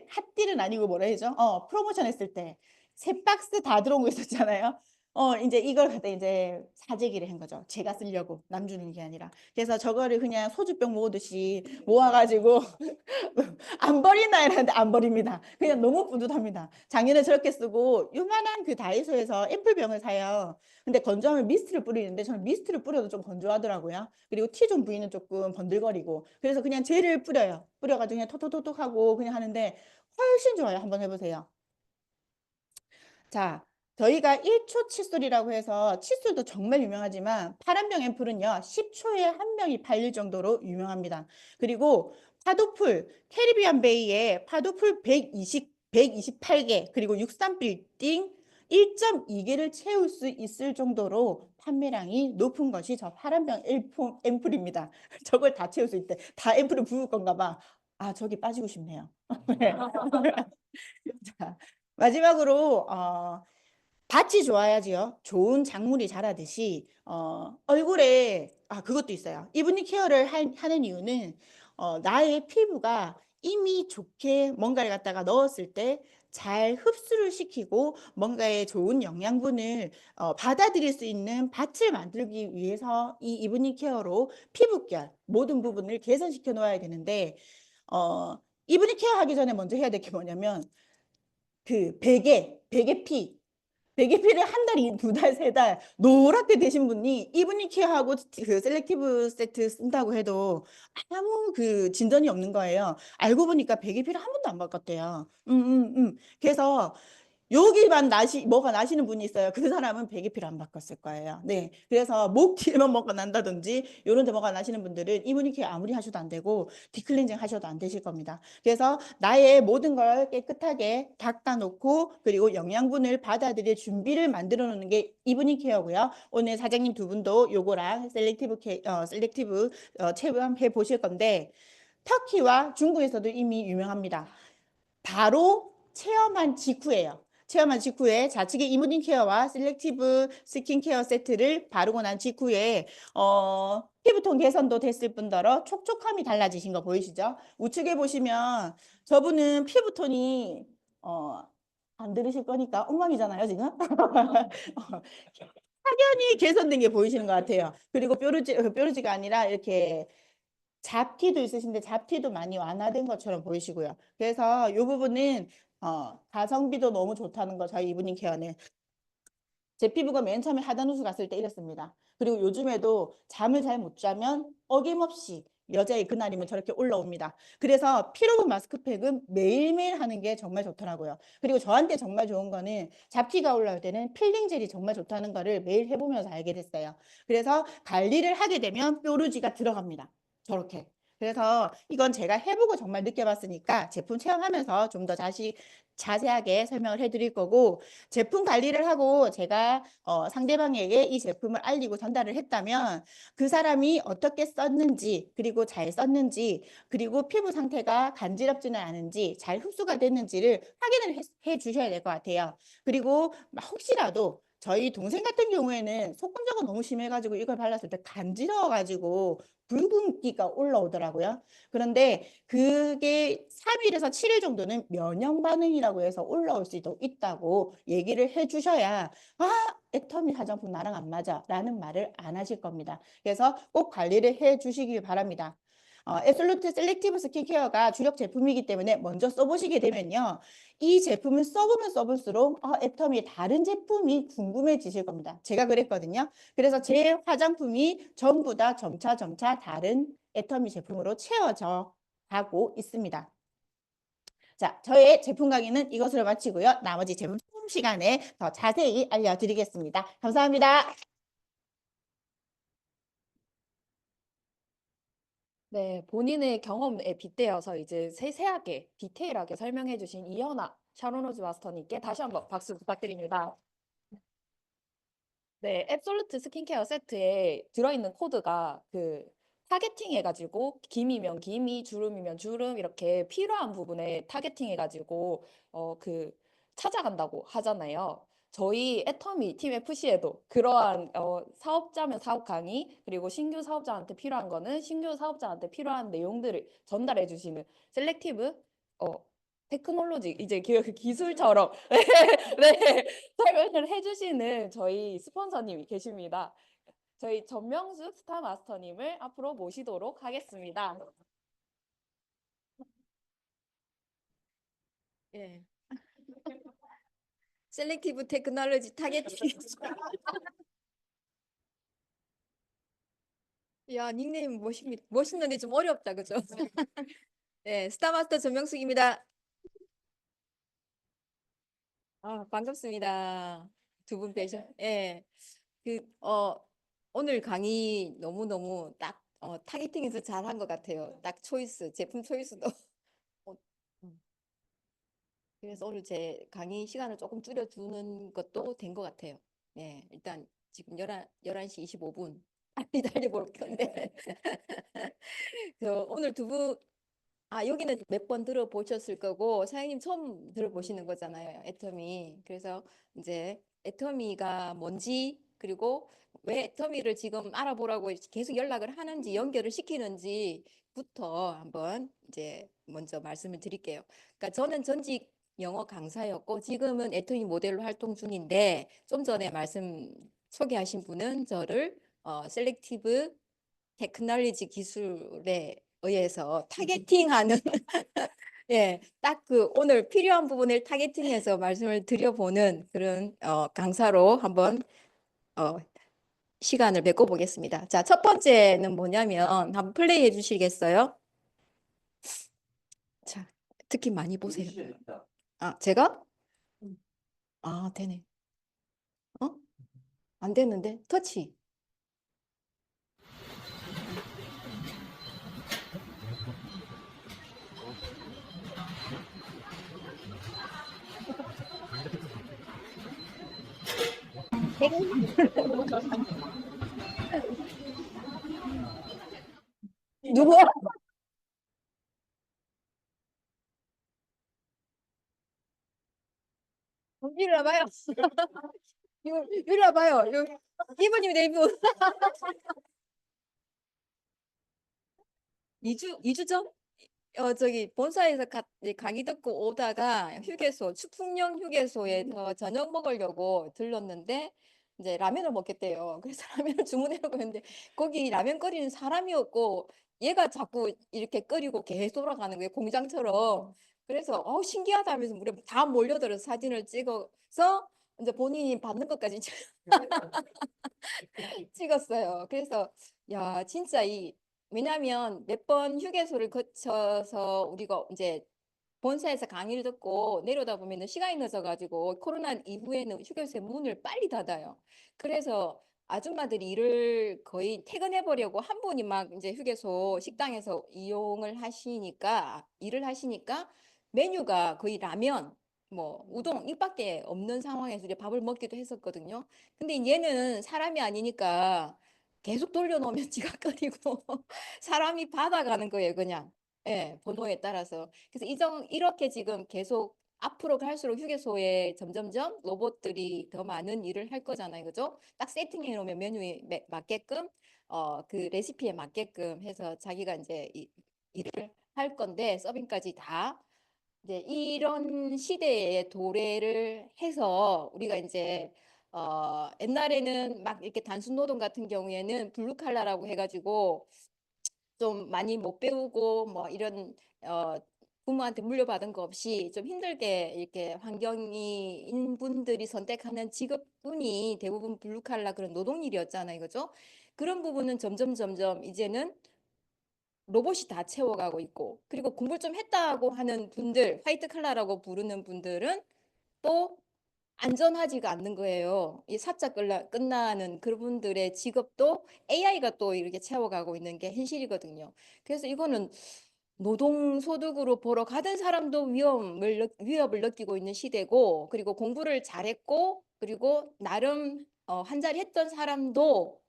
핫딜은 아니고 뭐라 해야죠? 프로모션 했을 때 3박스 다 들어온 거 있었잖아요. 이제 이걸 갖다 이제 사재기를 한 거죠. 제가 쓰려고, 남 주는 게 아니라. 그래서 저거를 그냥 소주병 모으듯이 모아가지고 안 버리나 이랬는데 안 버립니다. 그냥 너무 뿌듯합니다. 작년에 저렇게 쓰고 요만한 그 다이소에서 앰플병을 사요. 근데 건조하면 미스트를 뿌리는데 저는 미스트를 뿌려도 좀 건조하더라고요. 그리고 T존 부위는 조금 번들거리고. 그래서 그냥 젤을 뿌려요. 뿌려가지고 그냥 톡톡톡톡 하고 그냥 하는데 훨씬 좋아요. 한번 해보세요. 자, 저희가 1초 칫솔이라고 해서 칫솔도 정말 유명하지만 파란병 앰플은요 10초에 한 명이 팔릴 정도로 유명합니다. 그리고 파도풀 캐리비안 베이에 파도풀 128개 그리고 63빌딩 1.2개를 채울 수 있을 정도로 판매량이 높은 것이 저 파란병 앰플입니다. 저걸 다 채울 수 있대. 다 앰플을 부을 건가 봐. 아, 저기 빠지고 싶네요. 자, 마지막으로 밭이 좋아야지요. 좋은 작물이 자라듯이 얼굴에 그것도 있어요. 이브닝 케어를 하는 이유는 나의 피부가 이미 좋게 뭔가를 갖다가 넣었을 때 잘 흡수를 시키고 뭔가의 좋은 영양분을 받아들일 수 있는 밭을 만들기 위해서 이 이브닝 케어로 피부결 모든 부분을 개선시켜 놓아야 되는데 이브닝 케어 하기 전에 먼저 해야 될 게 뭐냐면 그 베개 피를 한 달, 두 달, 세 달 노랗게 되신 분이 이브닝 케어하고 그 셀렉티브 세트 쓴다고 해도 아무 그 진전이 없는 거예요. 알고 보니까 베개 피를 한 번도 안 바꿨대요. 그래서 여기만 뭐가 나시는 분이 있어요. 그 사람은 베개피를 안 바꿨을 거예요. 네. 그래서 목 뒤에만 뭐가 난다든지 이런 데 뭐가 나시는 분들은 이브닝케어 아무리 하셔도 안 되고 디클렌징 하셔도 안 되실 겁니다. 그래서 나의 모든 걸 깨끗하게 닦아놓고 그리고 영양분을 받아들일 준비를 만들어 놓는 게 이브닝 케어고요. 오늘 사장님 두 분도 요거랑 셀렉티브 체험해 보실 건데 터키와 중국에서도 이미 유명합니다. 바로 체험한 직후예요. 체험한 직후에 좌측에 이브닝 케어와 셀렉티브 스킨케어 세트를 바르고 난 직후에 피부톤 개선도 됐을 뿐더러 촉촉함이 달라지신 거 보이시죠? 우측에 보시면 저분은 피부톤이 안 들으실 거니까 엉망이잖아요, 지금. 확연히 개선된 게 보이시는 것 같아요. 그리고 뾰루지가 아니라 이렇게 잡티도 있으신데 잡티도 많이 완화된 것처럼 보이시고요. 그래서 이 부분은 가성비도 너무 좋다는 거 저희 이브닝 케어는. 제 피부가 맨 처음에 하단우수 갔을 때 이랬습니다. 그리고 요즘에도 잠을 잘 못 자면 어김없이 여자의 그날이면 저렇게 올라옵니다. 그래서 피로분 마스크팩은 매일매일 하는 게 정말 좋더라고요. 그리고 저한테 정말 좋은 거는 잡티가 올라올 때는 필링 젤이 정말 좋다는 거를 매일 해보면서 알게 됐어요. 그래서 관리를 하게 되면 뾰루지가 들어갑니다. 저렇게. 그래서 이건 제가 해보고 정말 느껴봤으니까 제품 체험하면서 좀 더 자세하게 설명을 해드릴 거고 제품 관리를 하고 제가 상대방에게 이 제품을 알리고 전달을 했다면 그 사람이 어떻게 썼는지 그리고 잘 썼는지 그리고 피부 상태가 간지럽지는 않은지 잘 흡수가 됐는지를 확인을 해 주셔야 될 것 같아요. 그리고 혹시라도 저희 동생 같은 경우에는 속건조가 너무 심해가지고 이걸 발랐을 때 간지러워가지고 붉은기가 올라오더라고요. 그런데 그게 3일에서 7일 정도는 면역 반응이라고 해서 올라올 수도 있다고 얘기를 해주셔야 애터미 화장품 나랑 안 맞아 라는 말을 안 하실 겁니다. 그래서 꼭 관리를 해주시길 바랍니다. 앱솔루트 셀렉티브 스킨케어가 주력 제품이기 때문에 먼저 써보시게 되면요. 이 제품을 써보면 써볼수록 애터미의 다른 제품이 궁금해지실 겁니다. 제가 그랬거든요. 그래서 제 화장품이 전부 다 점차 다른 애터미 제품으로 채워져 가고 있습니다. 자, 저의 제품 강의는 이것으로 마치고요. 나머지 제품 시간에 더 자세히 알려드리겠습니다. 감사합니다. 네, 본인의 경험에 빗대어서 이제 세세하게 디테일하게 설명해 주신 이현아 샤론로즈 마스터님께 다시 한번 박수 부탁드립니다. 네, 앱솔루트 스킨케어 세트에 들어있는 코드가 그 타겟팅 해가지고 김이면 김이, 주름이면 주름 이렇게 필요한 부분에 타겟팅 해가지고 그 찾아간다고 하잖아요. 저희 애터미 팀 FC에도 그러한 사업자면 사업 강의 그리고 신규 사업자한테 필요한 거는 신규 사업자한테 필요한 내용들을 전달해 주시는 셀렉티브 테크놀로지 이제 그 기술처럼 네, 설명을 해주시는 저희 스폰서님이 계십니다. 저희 전명숙 스타마스터님을 앞으로 모시도록 하겠습니다. 예. 셀렉티브 테크놀로지 타겟팅. 야, 닉네임 멋있는데 좀 어렵다, 그죠? 네, 스타마스터 전명숙입니다. 반갑습니다. 두 분 뵈셔. 예. 오늘 강의 너무너무 딱 타겟팅해서 잘한 것 같아요. 딱 초이스, 제품 초이스도. 어, 음. 그래서 오늘 제 강의 시간을 조금 줄여주는 것도 된 것 같아요. 네, 일단 지금 11시 25분. 빨리 달려볼 건데. 그래서 오늘 여기는 몇 번 들어보셨을 거고, 사장님 처음 들어보시는 거잖아요, 애터미. 그래서 이제 애터미가 뭔지, 그리고 왜 애터미를 지금 알아보라고 계속 연락을 하는지, 연결을 시키는지부터 한번 이제 먼저 말씀을 드릴게요. 그러니까 저는 전직 영어 강사였고, 지금은 애터미 모델로 활동 중인데, 좀 전에 말씀 소개하신 분은 저를 셀렉티브 테크놀로지 기술에 의해서 타겟팅하는 예, 딱 그 오늘 필요한 부분을 타겟팅해서 말씀을 드려보는 그런 강사로 한번 어, 시간을 메꿔보겠습니다. 자, 첫 번째는 뭐냐면 한번 플레이해 주시겠어요? 자, 특히 많이 보세요. 아, 제가? 아, 되네. 어? 안 되는데? 터치. 누구야? 이리 와봐요. 이리 와봐요. 이분입니다, 이분. 2주 전? 저기 본사에서 강의 듣고 오다가 축풍령 휴게소에서 저녁 먹으려고 들렀는데 이제 라면을 먹겠대요. 그래서 라면을 주문해놓고 했는데 거기 라면 끓이는 사람이 없고 얘가 자꾸 이렇게 끓이고 계속 돌아가는 거예요. 공장처럼. 그래서 신기하다 하면서 우리 다 몰려들어서 사진을 찍어서 이제 본인이 받는 것까지 찍었어요. 그래서 야 진짜 왜냐하면 몇 번 휴게소를 거쳐서 우리가 이제 본사에서 강의를 듣고 내려다 보면은 시간이 늦어가지고 코로나 이후에는 휴게소의 문을 빨리 닫아요. 그래서 아줌마들이 일을 거의 퇴근해 보려고 한 분이 막 이제 휴게소 식당에서 일을 하시니까 메뉴가 거의 라면 뭐 우동 이밖에 없는 상황에서 이제 밥을 먹기도 했었거든요. 근데 얘는 사람이 아니니까 계속 돌려놓으면 지가 끓이고 사람이 받아가는 거예요, 그냥. 예, 번호에 따라서. 그래서 이렇게 지금 계속 앞으로 갈수록 휴게소에 점점점 로봇들이 더 많은 일을 할 거잖아요, 그죠? 딱 세팅해 놓으면 메뉴에 맞게끔, 그 레시피에 맞게끔 해서 자기가 이제 일을 할 건데, 서빙까지 다. 이제 이런 시대에 도래를 해서 우리가 이제 옛날에는 막 이렇게 단순 노동 같은 경우에는 블루칼라라고 해가지고 좀 많이 못 배우고 뭐 이런 어, 부모한테 물려받은 거 없이 좀 힘들게 이렇게 환경인 분들이 선택하는 직업군이 대부분 블루칼라 그런 노동일이었잖아요, 그죠? 그런 부분은 점점 이제는 로봇이 다 채워가고 있고, 그리고 공부 좀 했다고 하는 분들, 화이트 칼라라고 부르는 분들은 또 안전하지가 않는 거예요. 이 사자 끝나는 그분들의 직업도 AI가 또 이렇게 채워가고 있는 게 현실이거든요. 그래서 이거는 노동소득으로 보러 가던 사람도 위협을 느끼고 있는 시대고, 그리고 공부를 잘했고, 그리고 나름 한 자리 했던 사람도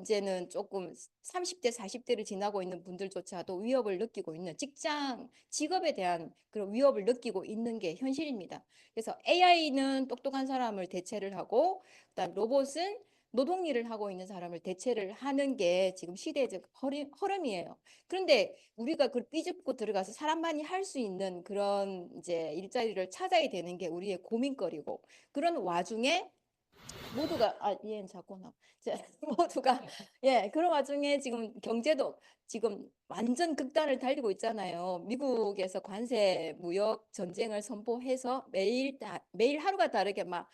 이제는 조금 30대, 40대를 지나고 있는 분들조차도 위협을 느끼고 있는 직업에 대한 그런 위협을 느끼고 있는 게 현실입니다. 그래서 AI는 똑똑한 사람을 대체를 하고, 그다음 로봇은 노동 일을 하고 있는 사람을 대체를 하는 게 지금 시대적 흐름이에요. 그런데 우리가 그걸 삐집고 들어가서 사람만이 할 수 있는 그런 이제 일자리를 찾아야 되는 게 우리의 고민거리고, 그런 와중에 모두가 얘는 자꾸 나 모두가 그런 와중에 지금 경제도 지금 완전 극단을 달리고 있잖아요. 미국에서 관세 무역 전쟁을 선포해서 매일 하루가 다르게 막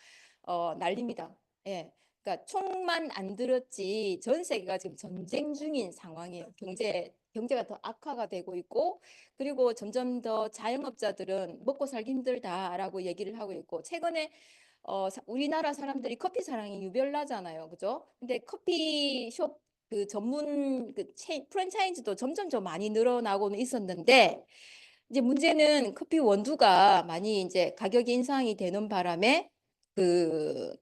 난립니다. 예. 그러니까 총만 안 들었지 전 세계가 지금 전쟁 중인 상황이에요. 경제가 더 악화가 되고 있고, 그리고 점점 더 자영업자들은 먹고 살기 힘들다라고 얘기를 하고 있고, 최근에 우리나라 사람들이 커피 사랑이 유별나잖아요. 그죠? 근데 커피숍 그 전문 프랜차이즈도 점점 많이 늘어나고는 있었는데 이제 문제는 커피 원두가 많이 이제 가격이 인상이 되는 바람에 그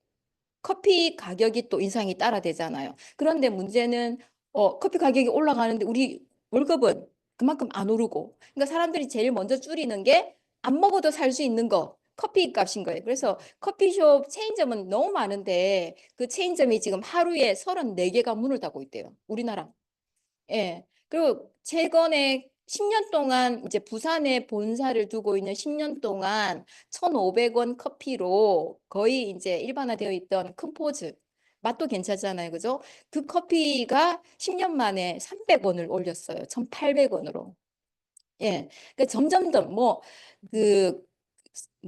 커피 가격이 또 인상이 따라 되잖아요. 그런데 문제는 커피 가격이 올라가는데 우리 월급은 그만큼 안 오르고. 그러니까 사람들이 제일 먼저 줄이는 게 안 먹어도 살 수 있는 거. 커피 값인 거예요. 그래서 커피숍 체인점은 너무 많은데 그 체인점이 지금 하루에 34개가 문을 닫고 있대요. 우리나라. 예. 그리고 최근에 10년 동안 이제 부산에 본사를 두고 있는 10년 동안 1,500원 커피로 거의 이제 일반화되어 있던 큰포즈. 맛도 괜찮잖아요. 그죠? 그 커피가 10년 만에 300원을 올렸어요. 1,800원으로. 예. 그러니까 점점점 뭐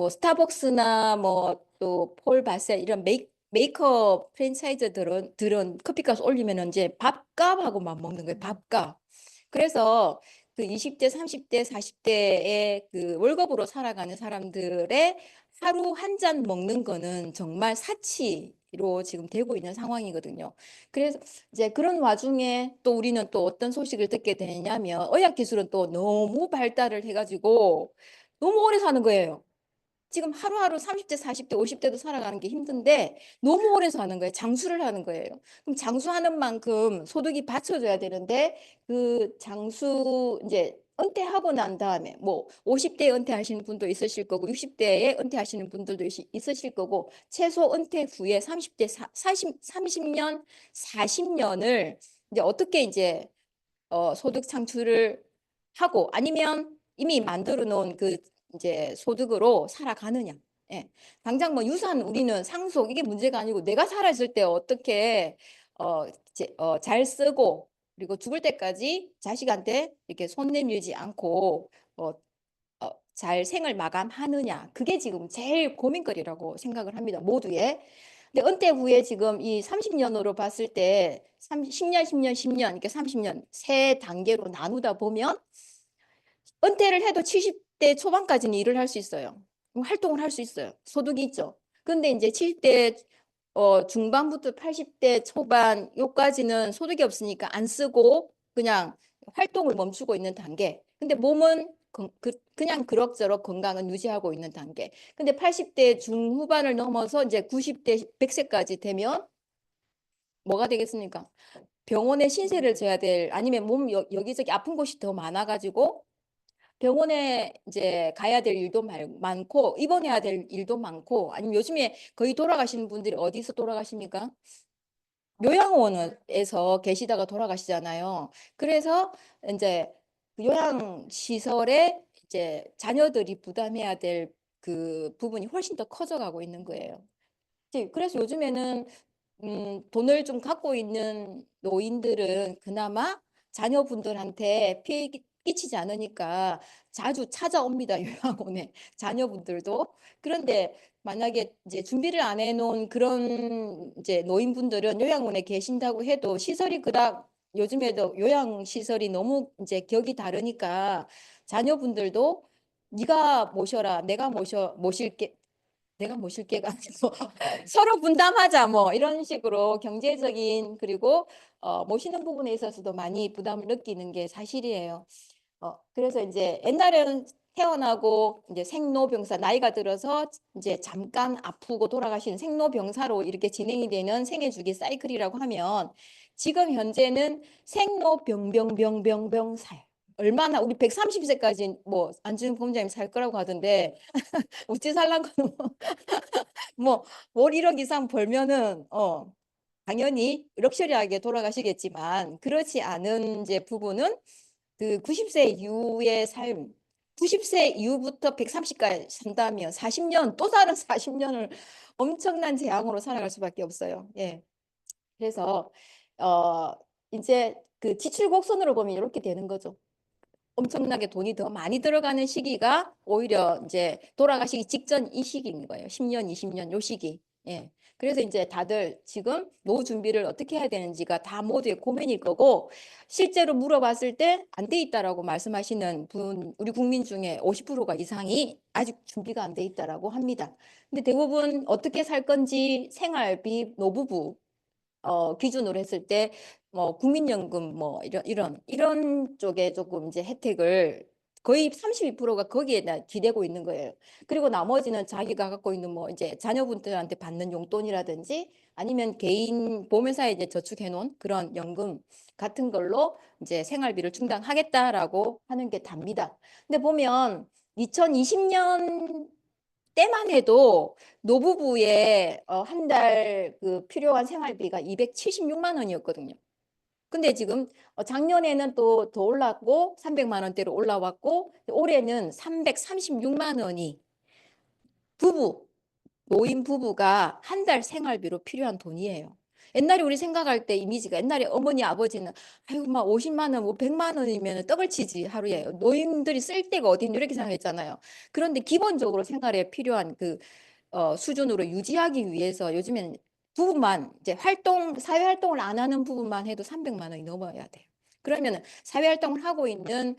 스타벅스나 뭐 또 폴 바셀 이런 메이크업 프랜차이즈들은 커피값 올리면은 이제 밥값하고 맞먹는 거예요. 밥값. 그래서 그 20대, 30대, 40대의 그 월급으로 살아가는 사람들의 하루 한 잔 먹는 거는 정말 사치로 지금 되고 있는 상황이거든요. 그래서 이제 그런 와중에 또 우리는 또 어떤 소식을 듣게 되냐면 의학기술은 또 너무 발달을 해가지고 너무 오래 사는 거예요. 지금 하루하루 30대, 40대, 50대도 살아가는 게 힘든데 너무 오래 사는 거예요. 장수를 하는 거예요. 그럼 장수하는 만큼 소득이 받쳐줘야 되는데 그 장수 이제 은퇴하고 난 다음에 뭐 50대에 은퇴하시는 분도 있으실 거고 60대에 은퇴하시는 분들도 있으실 거고 최소 은퇴 후에 30대 30년, 40년을 이제 어떻게 이제 소득 창출을 하고 아니면 이미 만들어 놓은 그 이제 소득으로 살아가느냐. 예. 당장 뭐 유산 우리는 상속 이게 문제가 아니고 내가 살아있을 때 어떻게 잘 쓰고 그리고 죽을 때까지 자식한테 이렇게 손 내밀지 않고 잘 생을 마감하느냐. 그게 지금 제일 고민거리라고 생각을 합니다. 모두의. 근데 은퇴 후에 지금 이 30년으로 봤을 때 10년, 10년, 10년, 이렇게 30년 세 단계로 나누다 보면 은퇴를 해도 70대 초반까지는 일을 할 수 있어요. 활동을 할 수 있어요. 소득이 있죠. 근데 이제 70대 중반부터 80대 초반 요까지는 소득이 없으니까 안 쓰고 그냥 활동을 멈추고 있는 단계. 근데 몸은 그냥 그럭저럭 건강은 유지하고 있는 단계. 근데 80대 중후반을 넘어서 이제 90대 100세까지 되면 뭐가 되겠습니까? 병원에 신세를 져야 될 아니면 몸 여기저기 아픈 곳이 더 많아가지고 병원에 이제 가야 될 일도 많고 입원해야 될 일도 많고 아니면 요즘에 거의 돌아가시는 분들이 어디서 돌아가십니까? 요양원에서 계시다가 돌아가시잖아요. 그래서 이제 그 요양시설에 이제 자녀들이 부담해야 될 그 부분이 훨씬 더 커져가고 있는 거예요. 그래서 요즘에는 돈을 좀 갖고 있는 노인들은 그나마 자녀분들한테 피해 끼치지 않으니까 자주 찾아옵니다. 요양원에 자녀분들도. 그런데 만약에 이제 준비를 안 해놓은 그런 이제 노인분들은 요양원에 계신다고 해도 시설이 그닥 요즘에도 요양 시설이 너무 이제 격이 다르니까 자녀분들도 네가 모셔라, 모실게. 내가 모실게가 아니고 서로 분담하자 뭐 이런 식으로 경제적인 그리고 모시는 부분에 있어서도 많이 부담을 느끼는 게 사실이에요. 그래서 이제 옛날에는 태어나고 이제 생로병사 나이가 들어서 이제 잠깐 아프고 돌아가시는 생로병사로 이렇게 진행이 되는 생애주기 사이클이라고 하면 지금 현재는 생로병병병병병사예요. 얼마나 우리 130세까지 뭐 안준영 본부장님 살 거라고 하던데 어찌 살라고는 뭐 월 1억 이상 벌면은 당연히 럭셔리하게 돌아가시겠지만 그렇지 않은 이제 부분은 그 90세 이후의 삶 90세 이후부터 130까지 산다면 40년 또 다른 40년을 엄청난 재앙으로 살아갈 수밖에 없어요. 예. 그래서 이제 그 지출 곡선으로 보면 이렇게 되는 거죠. 엄청나게 돈이 더 많이 들어가는 시기가 오히려 이제 돌아가시기 직전 이 시기인 거예요. 10년, 20년 요 시기. 예. 그래서 이제 다들 지금 노후 준비를 어떻게 해야 되는지가 다 모두의 고민일 거고, 실제로 물어봤을 때 안 돼 있다라고 말씀하시는 분, 우리 국민 중에 50%가 이상이 아직 준비가 안 돼 있다라고 합니다. 근데 대부분 어떻게 살 건지 생활비, 노부부 기준으로 했을 때 뭐 국민연금 뭐 이런 쪽에 조금 이제 혜택을 거의 32%가 거기에 기대고 있는 거예요. 그리고 나머지는 자기가 갖고 있는 뭐 이제 자녀분들한테 받는 용돈이라든지 아니면 개인 보험회사에 이제 저축해 놓은 그런 연금 같은 걸로 이제 생활비를 충당하겠다라고 하는 게 답니다. 근데 보면 2020년 때만 해도 노부부의 한 달 그 필요한 생활비가 276만 원이었거든요. 근데 지금 작년에는 또 더 올랐고 300만 원대로 올라왔고 올해는 336만 원이 노인 부부가 한 달 생활비로 필요한 돈이에요. 옛날에 우리 생각할 때 이미지가 옛날에 어머니 아버지는 아유 막 50만 원, 뭐 100만 원이면 떡을 치지 하루에 노인들이 쓸 데가 어디 있냐 이렇게 생각했잖아요. 그런데 기본적으로 생활에 필요한 그 수준으로 유지하기 위해서 요즘에는 부분만 이제 사회 활동을 안 하는 부분만 해도 300만 원이 넘어야 돼요. 그러면 사회 활동을 하고 있는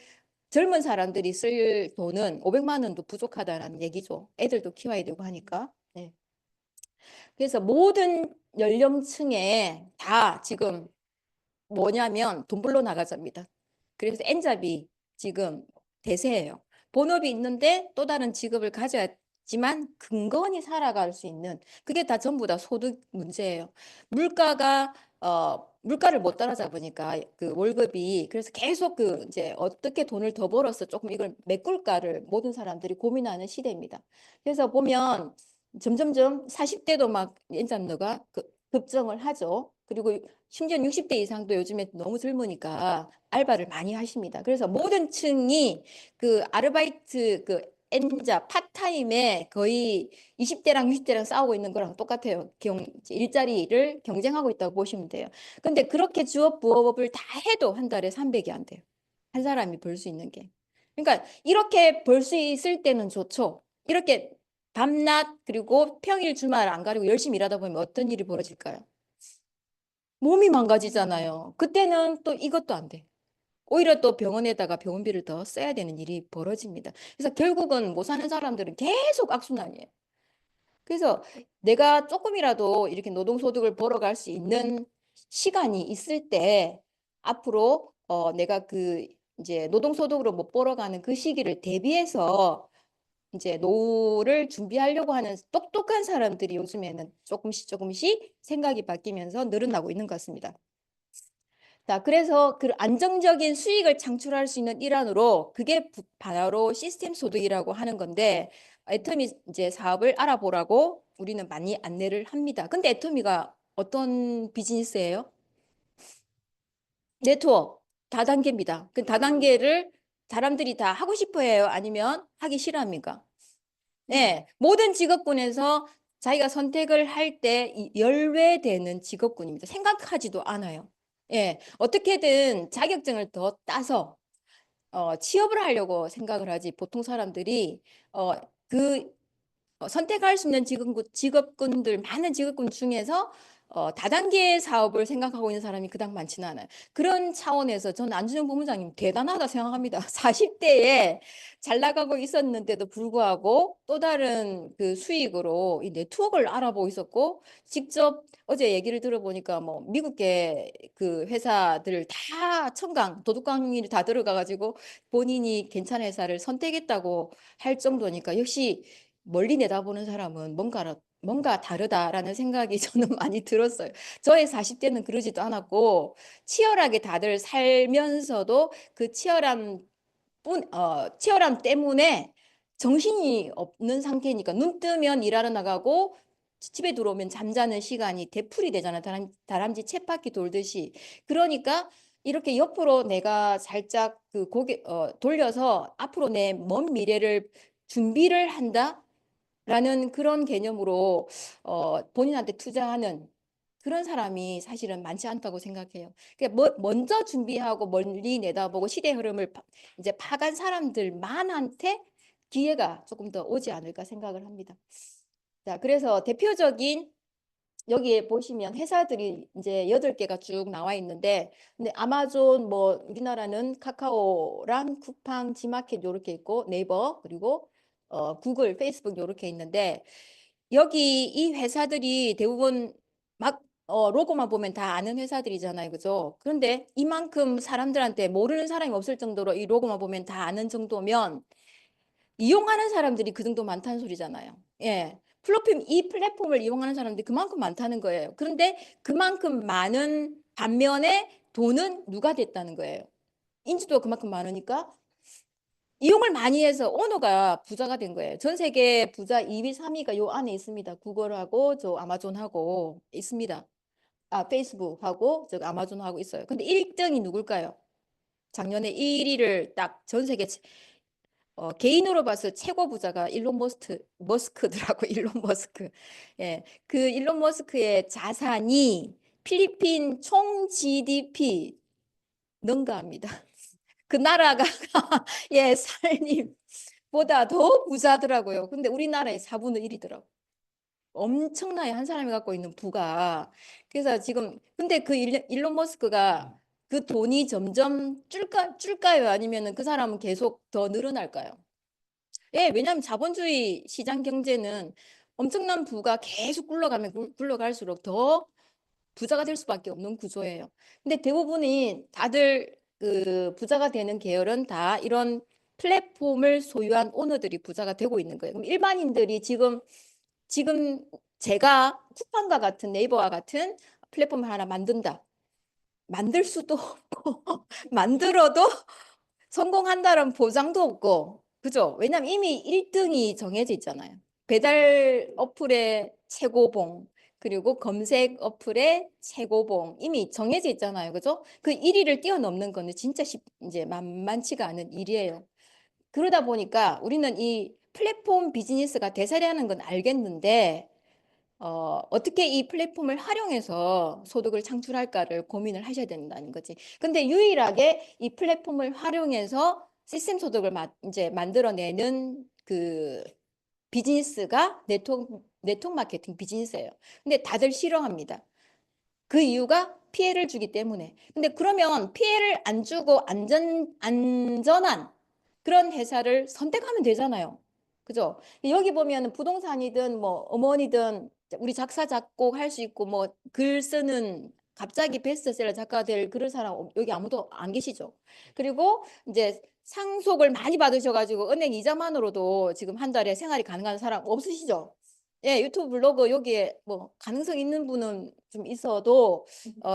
젊은 사람들이 쓸 돈은 500만 원도 부족하다는 얘기죠. 애들도 키워야 되고 하니까. 네. 그래서 모든 연령층에 다 지금 뭐냐면 돈 벌러 나가자입니다. 그래서 N잡이 지금 대세예요. 본업이 있는데 또 다른 직업을 가져야지만 근근히 살아갈 수 있는 그게 다 전부 다 소득 문제예요. 물가를 못 따라잡으니까 그 월급이 그래서 계속 그 이제 어떻게 돈을 더 벌어서 조금 이걸 메꿀까를 모든 사람들이 고민하는 시대입니다. 그래서 보면 점점점 40대도 막 N잡녀가 급증을 하죠. 그리고 심지어 60대 이상도 요즘에 너무 젊으니까 알바를 많이 하십니다. 그래서 모든 층이 그 아르바이트 그 N자 파타임에 거의 20대랑 60대랑 싸우고 있는 거랑 똑같아요. 일자리를 경쟁하고 있다고 보시면 돼요. 근데 그렇게 주업 부업을 다 해도 한 달에 300이 안 돼요. 한 사람이 벌 수 있는 게. 그러니까 이렇게 벌 수 있을 때는 좋죠. 이렇게 밤낮 그리고 평일 주말 안 가리고 열심히 일하다 보면 어떤 일이 벌어질까요? 몸이 망가지잖아요. 그때는 또 이것도 안 돼. 오히려 또 병원에다가 병원비를 더 써야 되는 일이 벌어집니다. 그래서 결국은 못 사는 사람들은 계속 악순환이에요. 그래서 내가 조금이라도 이렇게 노동소득을 벌어갈 수 있는 시간이 있을 때 앞으로 내가 그 이제 노동소득으로 못 벌어가는 그 시기를 대비해서 이제 노후를 준비하려고 하는 똑똑한 사람들이 요즘에는 조금씩 생각이 바뀌면서 늘어나고 있는 것 같습니다. 자, 그래서 그 안정적인 수익을 창출할 수 있는 일환으로 그게 바로 시스템 소득이라고 하는 건데 애터미 이제 사업을 알아보라고 우리는 많이 안내를 합니다. 근데 애터미가 어떤 비즈니스예요? 네트워크 다단계입니다. 그 다단계를 사람들이 다 하고 싶어 해요? 아니면 하기 싫어합니까? 네, 모든 직업군에서 자기가 선택을 할 때 열외되는 직업군입니다. 생각하지도 않아요. 예, 어떻게든 자격증을 더 따서 취업을 하려고 생각을 하지. 보통 사람들이 어, 그 선택할 수 있는 직업군들 많은 직업군 중에서 다단계 사업을 생각하고 있는 사람이 그닥 많지는 않아요. 그런 차원에서 저는 안준영 본부장님 대단하다 생각합니다. 40대에 잘 나가고 있었는데도 불구하고 또 다른 그 수익으로 이 네트워크를 알아보고 있었고 직접 어제 얘기를 들어보니까 뭐 미국계 그 회사들 다 청강 도둑강이 다 들어가가지고 본인이 괜찮은 회사를 선택했다고 할 정도니까 역시 멀리 내다보는 사람은 뭔가 다르다라는 생각이 저는 많이 들었어요. 저의 40대는 그러지도 않았고 치열하게 다들 살면서도 그 치열함 때문에 정신이 없는 상태니까 눈 뜨면 일하러 나가고 집에 들어오면 잠자는 시간이 되풀이 되잖아요. 다람쥐 쳇바퀴 돌듯이. 그러니까 이렇게 옆으로 내가 살짝 그 고개 돌려서 앞으로 내 먼 미래를 준비를 한다라는 그런 개념으로 본인한테 투자하는 그런 사람이 사실은 많지 않다고 생각해요. 그러니까 먼저 준비하고 멀리 내다보고 시대 흐름을 이제 파간 사람들만한테 기회가 조금 더 오지 않을까 생각을 합니다. 자, 그래서 대표적인 여기에 보시면 회사들이 이제 8개가 쭉 나와 있는데, 근데 아마존, 뭐 우리나라는 카카오랑 쿠팡, 지마켓 요렇게 있고, 네이버, 그리고 구글, 페이스북 요렇게 있는데, 여기 이 회사들이 대부분 막 로고만 보면 다 아는 회사들이잖아요. 그죠? 그런데 이만큼 사람들한테 모르는 사람이 없을 정도로 이 로고만 보면 다 아는 정도면 이용하는 사람들이 그 정도 많다는 소리잖아요. 예. 이 플랫폼을 이용하는 사람들이 그만큼 많다는 거예요. 그런데 그만큼 많은 반면에 돈은 누가 됐다는 거예요. 인지도가 그만큼 많으니까 이용을 많이 해서 오너가 부자가 된 거예요. 전 세계 부자 2위, 3위가 요 안에 있습니다. 구글하고 저 아마존하고 있습니다. 아, 페이스북하고 저 아마존하고 있어요. 근데 1등이 누굴까요? 작년에 1위를 딱 전 세계 개인으로 봐서 최고 부자가 머스크더라고. 일론 머스크. 예. 그 일론 머스크의 자산이 필리핀 총 GDP 능가합니다. 그 나라가 예, 살림보다 더 부자더라고요. 근데 우리나라의 4분의 1이더라고. 엄청나게 한 사람이 갖고 있는 부가. 그래서 지금 근데 그 일론 머스크가 그 돈이 점점 줄까요? 아니면은 그 사람은 계속 더 늘어날까요? 예, 왜냐하면 자본주의 시장 경제는 엄청난 부가 계속 굴러가면 굴러갈수록 더 부자가 될 수밖에 없는 구조예요. 근데 대부분이 다들 그 부자가 되는 계열은 다 이런 플랫폼을 소유한 오너들이 부자가 되고 있는 거예요. 그럼 일반인들이 지금 제가 쿠팡과 같은 네이버와 같은 플랫폼을 하나 만든다. 만들 수도 없고 만들어도 성공한다는 보장도 없고, 그죠? 왜냐면 이미 1등이 정해져 있잖아요. 배달 어플의 최고봉, 그리고 검색 어플의 최고봉, 이미 정해져 있잖아요. 그죠? 그 1위를 뛰어넘는 거는 진짜 이제 만만치가 않은 일이에요. 그러다 보니까 우리는 이 플랫폼 비즈니스가 대세라는 건 알겠는데, 어떻게 이 플랫폼을 활용해서 소득을 창출할까를 고민을 하셔야 된다는 거지. 근데 유일하게 이 플랫폼을 활용해서 시스템 소득을 이제 만들어내는 그 비즈니스가 네트워크 마케팅 비즈니스예요. 근데 다들 싫어합니다. 그 이유가 피해를 주기 때문에. 근데 그러면 피해를 안 주고 안전한 그런 회사를 선택하면 되잖아요. 그죠? 여기 보면 부동산이든 뭐 음원이든 우리 작사 작곡 할 수 있고 뭐 글 쓰는 갑자기 베스트셀러 작가가 될 그런 사람 여기 아무도 안 계시죠. 그리고 이제 상속을 많이 받으셔가지고 은행 이자만으로도 지금 한 달에 생활이 가능한 사람 없으시죠? 예, 유튜브 블로그 여기에 뭐 가능성 있는 분은 좀 있어도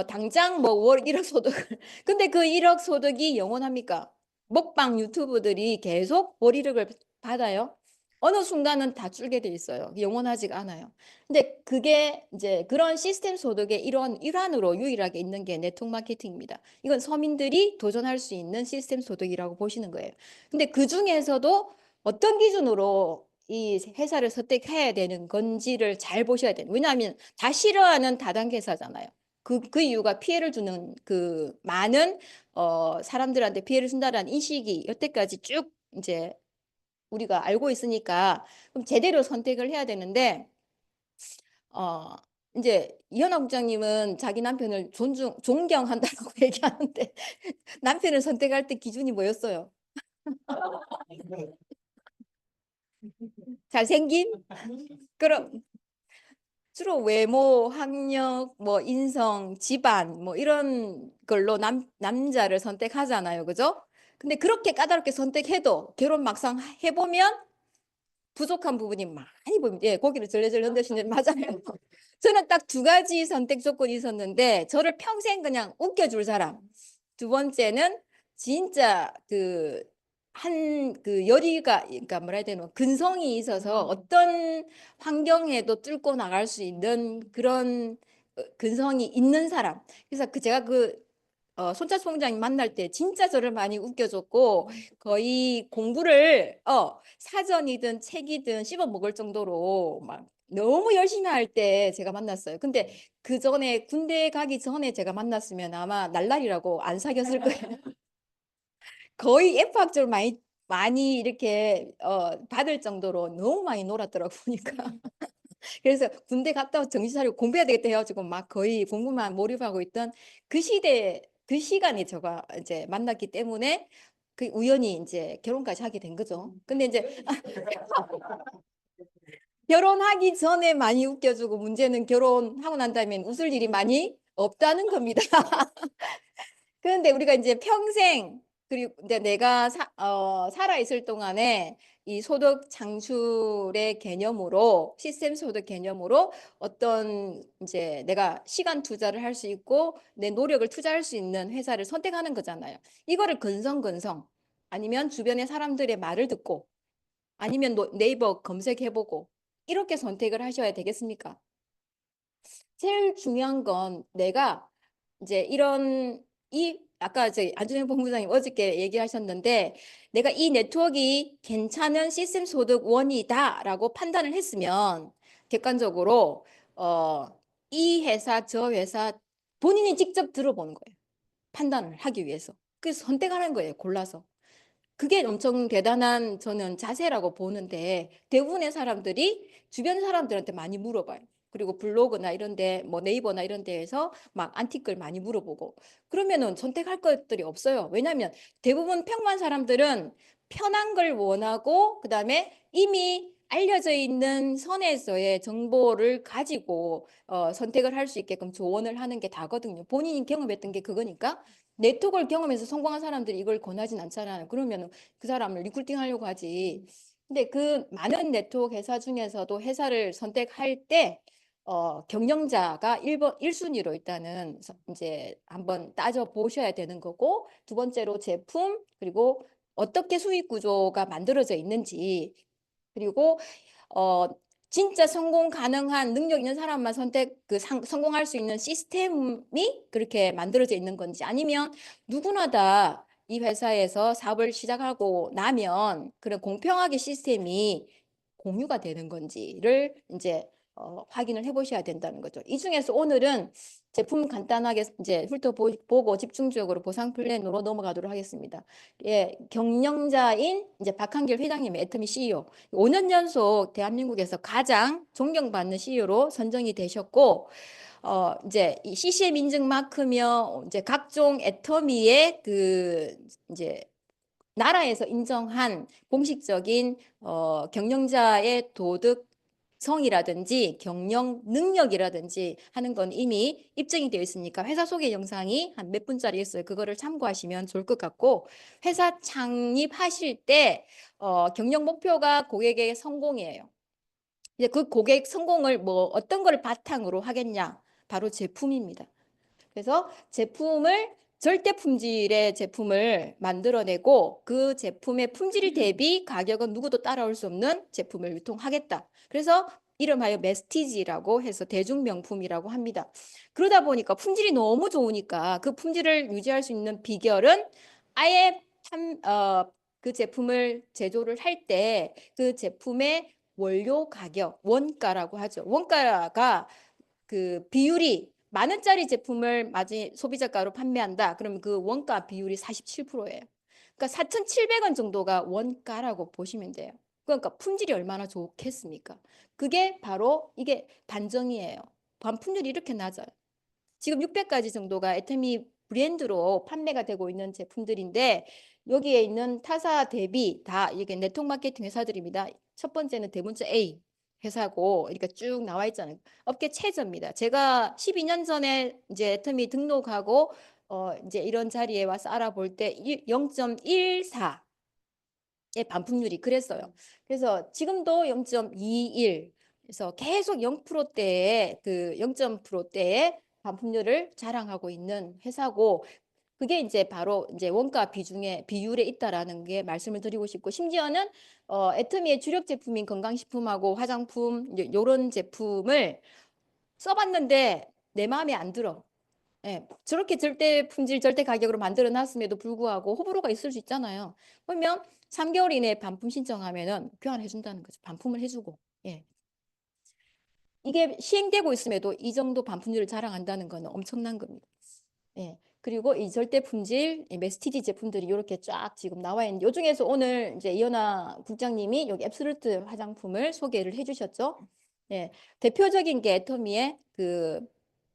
당장 뭐 월 1억 소득을 근데 그 1억 소득이 영원합니까? 먹방 유튜브들이 계속 월 1억을 받아요. 어느 순간은 다 줄게 돼 있어요. 영원하지가 않아요. 근데 그게 이제 그런 시스템 소득의 일환으로 유일하게 있는 게 네트워크 마케팅입니다. 이건 서민들이 도전할 수 있는 시스템 소득이라고 보시는 거예요. 근데 그 중에서도 어떤 기준으로 이 회사를 선택해야 되는 건지를 잘 보셔야 돼요. 왜냐하면 다 싫어하는 다단계 회사잖아요. 그 이유가 피해를 주는 그 많은 사람들한테 피해를 준다라는 인식이 여태까지 쭉 이제 우리가 알고 있으니까 그럼 제대로 선택을 해야 되는데 어 이제 이현아 국장님은 자기 남편을 존경한다고 얘기하는데 남편을 선택할 때 기준이 뭐였어요? 잘생김? 그럼 주로 외모, 학력, 뭐 인성, 집안 뭐 이런 걸로 남자를 선택하잖아요. 그죠? 근데 그렇게 까다롭게 선택해도 결혼 막상 해보면 부족한 부분이 많이 보입니다. 예, 고기를 절레절레 흔드시는 맞아요. 저는 딱 2가지 선택 조건이 있었는데 저를 평생 그냥 웃겨줄 사람. 두 번째는 진짜 그 열의가 그러니까 뭐라 해야 되나 근성이 있어서 어떤 환경에도 뚫고 나갈 수 있는 그런 근성이 있는 사람. 그래서 제가 손자 총장님 만날 때 진짜 저를 많이 웃겨줬고 거의 공부를 사전이든 책이든 씹어 먹을 정도로 막 너무 열심히 할 때 제가 만났어요. 근데 그 전에 군대 가기 전에 제가 만났으면 아마 날라리라고 안 사귀었을 거예요. 거의 F학점 많이 이렇게 받을 정도로 너무 많이 놀았더라고 보니까. 그래서 군대 갔다 와서 정신 차리고 공부해야 되겠다 해가지고 막 거의 공부만 몰입하고 있던 그 시대, 그 시간에 제가 이제 만났기 때문에 그 우연히 이제 결혼까지 하게 된 거죠. 근데 이제 결혼하기 전에 많이 웃겨주고 문제는 결혼하고 난 다음엔 웃을 일이 많이 없다는 겁니다. 그런데 우리가 이제 평생 그리고 이제 내가 살아 있을 동안에 이 소득 창출의 개념으로 시스템 소득 개념으로 어떤 이제 내가 시간 투자를 할 수 있고 내 노력을 투자할 수 있는 회사를 선택하는 거잖아요. 이거를 근성근성 아니면 주변의 사람들의 말을 듣고 아니면 네이버 검색해보고 이렇게 선택을 하셔야 되겠습니까? 제일 중요한 건 내가 이제 이런 이 아까 저희 안준영 본부장님 어저께 얘기하셨는데 내가 이 네트워크가 괜찮은 시스템 소득 원이다라고 판단을 했으면 객관적으로 이 회사 저 회사 본인이 직접 들어보는 거예요. 판단을 하기 위해서. 그래서 선택하는 거예요. 골라서. 그게 엄청 대단한 저는 자세라고 보는데 대부분의 사람들이 주변 사람들한테 많이 물어봐요. 그리고 블로그나 이런데 뭐 네이버나 이런 데에서 막 안티클 많이 물어보고 그러면은 선택할 것들이 없어요. 왜냐하면 대부분 평범한 사람들은 편한 걸 원하고 그다음에 이미 알려져 있는 선에서의 정보를 가지고 선택을 할 수 있게끔 조언을 하는 게 다거든요. 본인이 경험했던 게 그거니까 네트워크를 경험해서 성공한 사람들이 이걸 권하진 않잖아요. 그러면 그 사람을 리크루팅 하려고 하지. 근데 그 많은 네트워크 회사 중에서도 회사를 선택할 때 경영자가 1순위로 일단은 이제 한번 따져 보셔야 되는 거고 두 번째로 제품 그리고 어떻게 수익 구조가 만들어져 있는지 그리고 어 진짜 성공 가능한 능력 있는 사람만 성공할 수 있는 시스템이 그렇게 만들어져 있는 건지 아니면 누구나 다 이 회사에서 사업을 시작하고 나면 그런 공평하게 시스템이 공유가 되는 건지를 이제 확인을 해보셔야 된다는 거죠. 이 중에서 오늘은 제품 간단하게 이제 훑어보고 집중적으로 보상 플랜으로 넘어가도록 하겠습니다. 예, 경영자인 이제 박한길 회장님, 애터미 CEO. 5년 연속 대한민국에서 가장 존경받는 CEO로 선정이 되셨고, 이제 이 CCM 인증 마크며 이제 각종 애터미의 그 이제 나라에서 인정한 공식적인 경영자의 도덕성이라든지 경영 능력이라든지 하는 건 이미 입증이 되어 있으니까 회사 소개 영상이 한 몇 분짜리 있어요. 그거를 참고하시면 좋을 것 같고 회사 창립하실 때 경영 목표가 고객의 성공이에요. 이제 그 고객 성공을 뭐 어떤 걸 바탕으로 하겠냐? 바로 제품입니다. 그래서 제품을 절대 품질의 제품을 만들어내고 그 제품의 품질 대비 가격은 누구도 따라올 수 없는 제품을 유통하겠다. 그래서 이름하여 메스티지라고 해서 대중명품이라고 합니다. 그러다 보니까 품질이 너무 좋으니까 그 품질을 유지할 수 있는 비결은 아예 그 제품을 제조를 할 때 그 제품의 원료 가격, 원가라고 하죠. 원가가 그 비율이 만 원짜리 제품을 소비자가로 판매한다. 그러면 그 원가 비율이 47%예요. 그러니까 4,700원 정도가 원가라고 보시면 돼요. 그러니까 품질이 얼마나 좋겠습니까? 그게 바로 이게 반정이에요. 반품률이 이렇게 낮아요. 지금 600가지 정도가 애터미 브랜드로 판매가 되고 있는 제품들인데 여기에 있는 타사 대비 다 이게 네트워크 마케팅 회사들입니다. 첫 번째는 대문자 A 회사고 이렇게 쭉 나와 있잖아요. 업계 최저입니다. 제가 12년 전에 이제 애터미 등록하고 이제 이런 자리에 와서 알아볼 때 0.14의 반품률이 그랬어요. 그래서 지금도 0.21 그래서 계속 0%대의 그 0.%대의 반품률을 자랑하고 있는 회사고 그게 이제 바로 이제 원가 비율에 있다라는 게 말씀을 드리고 싶고 심지어는 애터미의 주력 제품인 건강식품하고 화장품 요런 제품을 써봤는데 내 마음에 안 들어. 예, 저렇게 절대 품질 절대 가격으로 만들어 놨음에도 불구하고 호불호가 있을 수 있잖아요. 그러면 3개월 이내에 반품 신청하면은 교환해 준다는 거죠. 반품을 해주고. 예. 이게 시행되고 있음에도 이 정도 반품률을 자랑한다는 건 엄청난 겁니다. 예. 그리고 이 절대 품질 메스티지 제품들이 이렇게 쫙 지금 나와 있는 요 중에서 오늘 이제 이현아 국장님이 여기 앱솔루트 화장품을 소개를 해주셨죠. 예, 대표적인 게 애터미의 그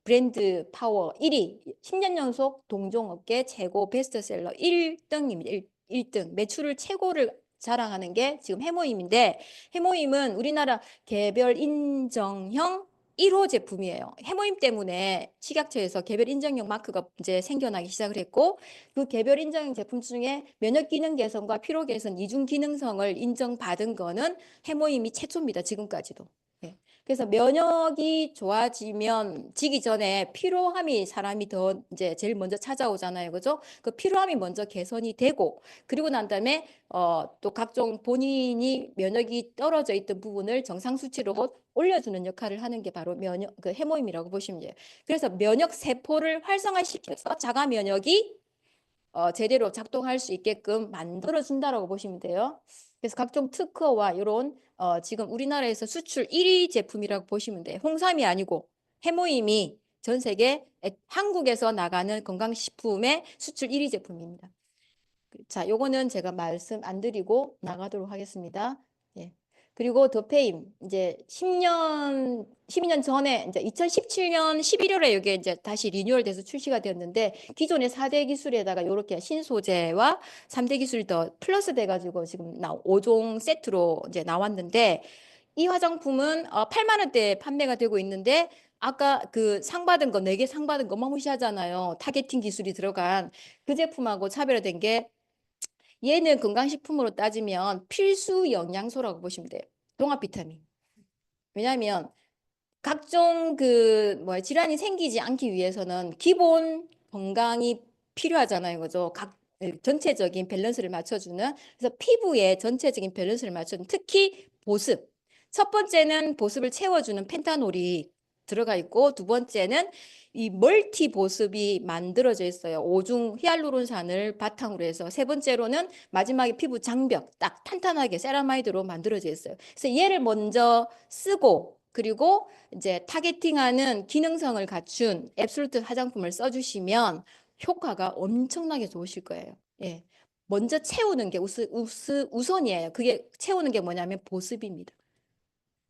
브랜드 파워 1위, 10년 연속 동종업계 최고 베스트셀러 1등입니다. 1등. 매출을 최고를 자랑하는 게 지금 해모임인데, 해모임은 우리나라 개별 인정형 1호 제품이에요. 해모임 때문에 식약처에서 개별 인정형 마크가 이제 생겨나기 시작을 했고, 그 개별 인정형 제품 중에 면역 기능 개선과 피로 개선 이중 기능성을 인정받은 거는 해모임이 최초입니다. 지금까지도. 예. 그래서 면역이 좋아지면 지기 전에 피로함이 사람이 더 이제 제일 먼저 찾아오잖아요. 그죠? 그 피로함이 먼저 개선이 되고, 그리고 난 다음에 또 각종 본인이 면역이 떨어져 있던 부분을 정상 수치로 올려주는 역할을 하는 게 바로 그 해모임이라고 보시면 돼요. 그래서 면역 세포를 활성화시켜서 자가 면역이 제대로 작동할 수 있게끔 만들어준다라고 보시면 돼요. 그래서 각종 특허와 이런 지금 우리나라에서 수출 1위 제품이라고 보시면 돼요. 홍삼이 아니고 해모임이 전 세계 한국에서 나가는 건강식품의 수출 1위 제품입니다. 자, 요거는 제가 말씀 안 드리고 나가도록 하겠습니다. 예. 그리고 더페임 이제 12년 전에 이제 2017년 11월에 이게 이제 다시 리뉴얼돼서 출시가 되었는데 기존의 4대 기술에다가 이렇게 신소재와 3대 기술이 더 플러스 돼 가지고 지금 5종 세트로 이제 나왔는데 이 화장품은 8만 원대에 판매가 되고 있는데 아까 그 상 받은 거 4개 상 받은 거 어마무시하잖아요. 타겟팅 기술이 들어간 그 제품하고 차별화된 게 얘는 건강식품으로 따지면 필수 영양소라고 보시면 돼요. 종합 비타민. 왜냐하면 각종 질환이 생기지 않기 위해서는 기본 건강이 필요하잖아요. 그죠? 전체적인 밸런스를 맞춰주는. 그래서 피부의 전체적인 밸런스를 맞춰주는 특히 보습. 첫 번째는 보습을 채워주는 펜타놀이 들어가 있고 두 번째는 이 멀티 보습이 만들어져 있어요. 오중 히알루론산을 바탕으로 해서 세 번째로는 마지막에 피부 장벽 딱 탄탄하게 세라마이드로 만들어져 있어요. 그래서 얘를 먼저 쓰고 그리고 이제 타겟팅하는 기능성을 갖춘 앱솔루트 화장품을 써주시면 효과가 엄청나게 좋으실 거예요. 예. 먼저 채우는 게 우선이에요. 그게 채우는 게 뭐냐면 보습입니다.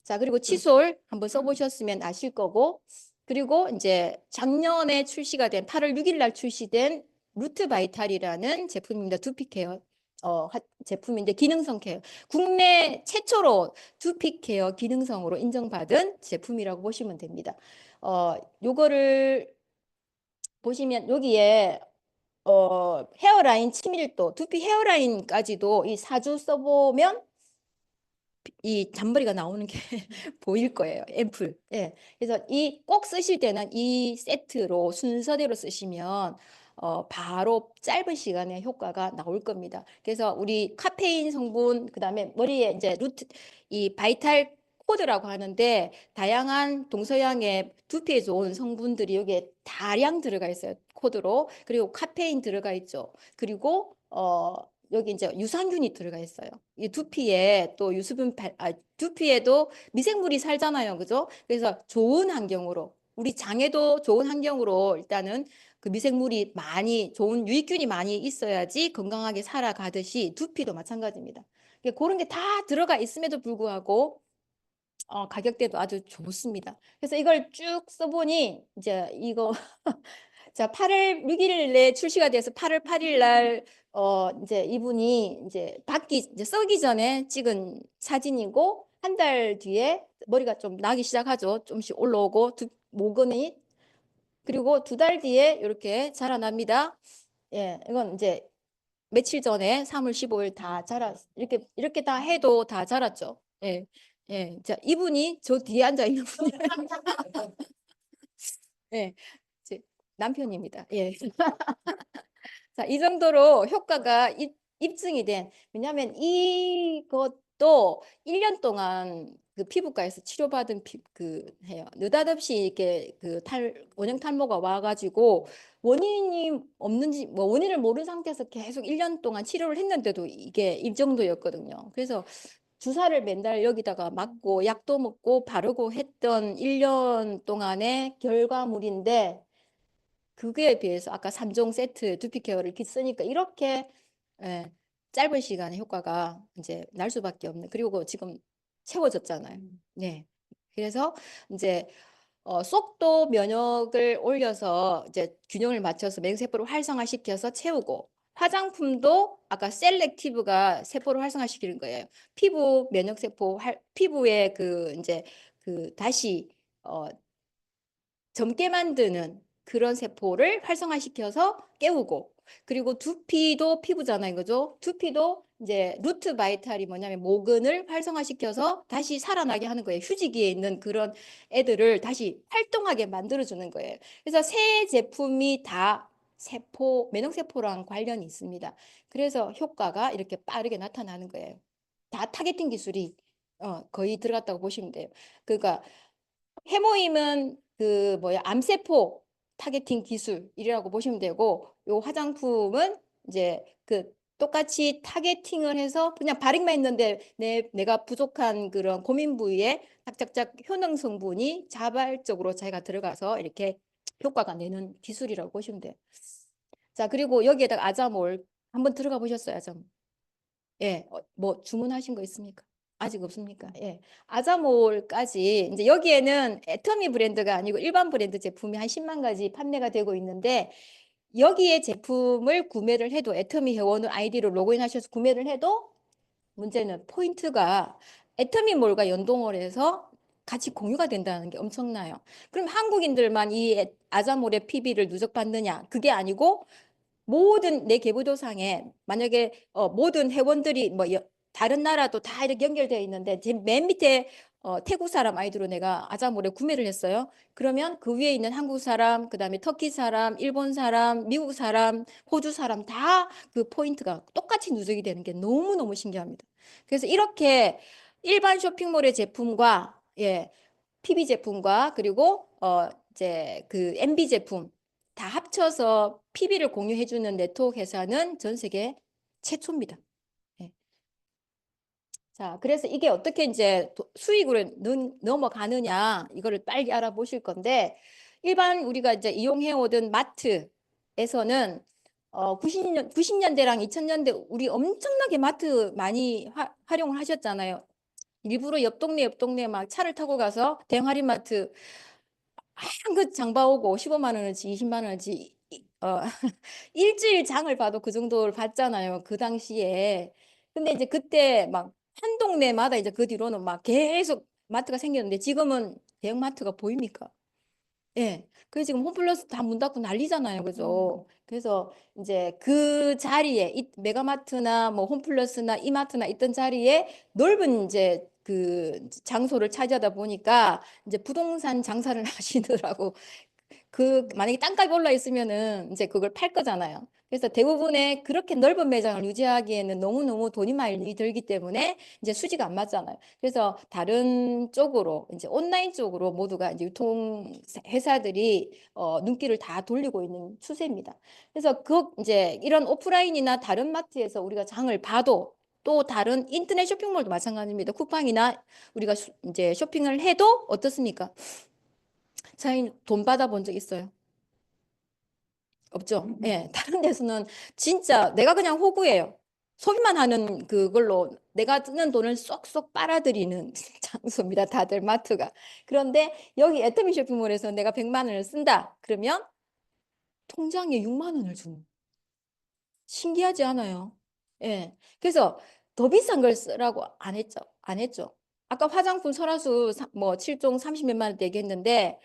자, 그리고 칫솔 한번 써보셨으면 아실 거고, 그리고 이제 작년에 출시가 된 8월 6일 날 출시된 루트 바이탈이라는 제품입니다. 두피케어 제품인데 기능성 케어. 국내 최초로 두피케어 기능성으로 인정받은 제품이라고 보시면 됩니다. 요거를 보시면 여기에 헤어라인 치밀도, 두피 헤어라인까지도 이 4주 써보면 이 잔머리가 나오는 게 보일 거예요. 앰플. 예. 그래서 이 꼭 쓰실 때는 이 세트로 순서대로 쓰시면 바로 짧은 시간에 효과가 나올 겁니다. 그래서 우리 카페인 성분 그다음에 머리에 이제 이 바이탈 코드라고 하는데 다양한 동서양의 두피에 좋은 성분들이 여기에 다량 들어가 있어요. 코드로. 그리고 카페인 들어가 있죠. 그리고 여기 이제 유산균이 들어가 있어요. 이 두피에 또 두피에도 미생물이 살잖아요. 그죠? 그래서 좋은 환경으로, 우리 장에도 좋은 환경으로 일단은 그 미생물이 좋은 유익균이 많이 있어야지 건강하게 살아가듯이 두피도 마찬가지입니다. 그런 게 다 들어가 있음에도 불구하고 가격대도 아주 좋습니다. 그래서 이걸 쭉 써보니 이제 이거 자, 8월 6일에 출시가 돼서 8월 8일 날 이제 이분이 이제 이제 써기 전에 찍은 사진이고 한 달 뒤에 머리가 좀 나기 시작하죠. 좀씩 올라오고 모근이 그리고 2달 뒤에 이렇게 자라납니다. 예, 이건 이제 며칠 전에 3월 15일 다 이렇게 다 해도 다 자랐죠. 예. 예. 자, 이분이 저 뒤에 앉아 있는 분이 예. 제 남편입니다. 예. 자, 이 정도로 효과가 입증이 된, 왜냐하면 이것도 1년 동안 그 피부과에서 치료받은 해요. 느닷없이 이렇게 원형 탈모가 와가지고 원인이 없는지, 원인을 모르는 상태에서 계속 1년 동안 치료를 했는데도 이게 이 정도였거든요. 그래서 주사를 맨날 여기다가 맞고 약도 먹고 바르고 했던 1년 동안의 결과물인데 그거에 비해서 아까 3종 세트 두피 케어를 이렇게 쓰니까 이렇게 예, 짧은 시간에 효과가 이제 날 수밖에 없는. 그리고 지금 채워졌잖아요. 네. 그래서 이제 속도 면역을 올려서 이제 균형을 맞춰서 면역세포를 활성화시켜서 채우고 화장품도 아까 셀렉티브가 세포를 활성화시키는 거예요. 피부 면역세포 피부에 그 이제 그 다시 젊게 만드는 그런 세포를 활성화시켜서 깨우고 그리고 두피도 피부잖아요. 그죠? 두피도 이제 루트 바이탈이 뭐냐면 모근을 활성화시켜서 다시 살아나게 하는 거예요. 휴지기에 있는 그런 애들을 다시 활동하게 만들어주는 거예요. 그래서 새 제품이 다 면역세포랑 관련이 있습니다. 그래서 효과가 이렇게 빠르게 나타나는 거예요. 다 타겟팅 기술이 거의 들어갔다고 보시면 돼요. 그러니까 해모임은 그 뭐야 암세포 타겟팅 기술이라고 보시면 되고 요 화장품은 이제 그 똑같이 타겟팅을 해서 그냥 바르기만 했는데 내가 부족한 그런 고민 부위에 짝짝짝 효능 성분이 자발적으로 자기가 들어가서 이렇게 효과가 내는 기술이라고 보시면 돼요. 자, 그리고 여기에다가 아자몰 한번 들어가 보셨어요, 아자몰? 예, 뭐 주문하신 거 있습니까? 아직 없습니까? 예. 아자몰까지 이제 여기에는 애터미 브랜드가 아니고 일반 브랜드 제품이 한 10만 가지 판매가 되고 있는데 여기에 제품을 구매를 해도 애터미 회원 아이디로 로그인하셔서 구매를 해도 문제는 포인트가 애터미몰과 연동을 해서 같이 공유가 된다는 게 엄청나요. 그럼 한국인들만 이 아자몰의 PB를 누적받느냐? 그게 아니고 모든 내 계부도상에 만약에 모든 회원들이 뭐 다른 나라도 다 이렇게 연결되어 있는데 맨 밑에 태국 사람 아이디로 내가 아자몰에 구매를 했어요. 그러면 그 위에 있는 한국 사람, 그다음에 터키 사람, 일본 사람, 미국 사람, 호주 사람 다 그 포인트가 똑같이 누적이 되는 게 너무너무 신기합니다. 그래서 이렇게 일반 쇼핑몰의 제품과 PB 제품과 그리고 이제 그 MB 제품 다 합쳐서 PB를 공유해주는 네트워크 회사는 전 세계 최초입니다. 예. 자, 그래서 이게 어떻게 이제 수익으로 넘어가느냐 이거를 빨리 알아보실 건데 일반 우리가 이제 이용해오던 마트에서는 90년대랑 2000년대 우리 엄청나게 마트 많이 활용을 하셨잖아요. 일부러 옆 동네 막 차를 타고 가서 대형 할인마트 한그 장봐오고 15만 원어치, 20만 원어치 일주일 장을 봐도 그 정도를 받잖아요. 그 당시에. 근데 이제 그때 막 한 동네마다 이제 그 뒤로는 막 계속 마트가 생겼는데 지금은 대형 마트가 보입니까? 예. 그래서 지금 홈플러스 다 문 닫고 난리잖아요. 그죠? 그래서 이제 그 자리에 메가마트나 뭐 홈플러스나 이마트나 있던 자리에 넓은 이제 그 장소를 차지하다 보니까 이제 부동산 장사를 하시더라고. 만약에 땅값이 올라 있으면은 이제 그걸 팔 거잖아요. 그래서 대부분의 그렇게 넓은 매장을 유지하기에는 너무너무 돈이 많이 들기 때문에 이제 수지가 안 맞잖아요. 그래서 다른 쪽으로 이제 온라인 쪽으로 모두가 이제 유통 회사들이 눈길을 다 돌리고 있는 추세입니다. 그래서 이제 이런 오프라인이나 다른 마트에서 우리가 장을 봐도 또 다른 인터넷 쇼핑몰도 마찬가지입니다. 쿠팡이나 우리가 이제 쇼핑을 해도 어떻습니까? 사장님 돈 받아본 적 있어요? 없죠? 예, 다른 데서는 진짜 내가 그냥 호구예요. 소비만 하는 그걸로 내가 쓰는 돈을 쏙쏙 빨아들이는 장소입니다. 다들 마트가. 그런데 여기 애터미 쇼핑몰에서 내가 100만 원을 쓴다. 그러면 통장에 6만 원을 주는. 신기하지 않아요? 예. 그래서 더 비싼 걸 쓰라고 안 했죠. 안 했죠. 아까 화장품 설화수 뭐 7종 30몇만 원대 얘기했는데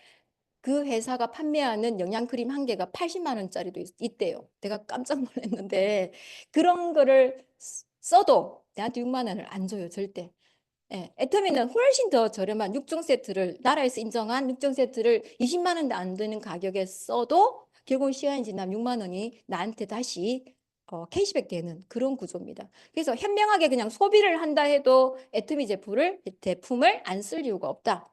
그 회사가 판매하는 영양크림 한 개가 80만 원짜리도 있대요. 내가 깜짝 놀랐는데 그런 거를 써도 내한테 6만 원을 안 줘요. 절대. 예, 애터미는 훨씬 더 저렴한 6종 세트를 나라에서 인정한 6종 세트를 20만 원도 안 되는 가격에 써도 결국 시간이 지나면 6만 원이 나한테 다시 캐시백 되는 그런 구조입니다. 그래서 현명하게 그냥 소비를 한다 해도 애터미 제품을 안 쓸 이유가 없다.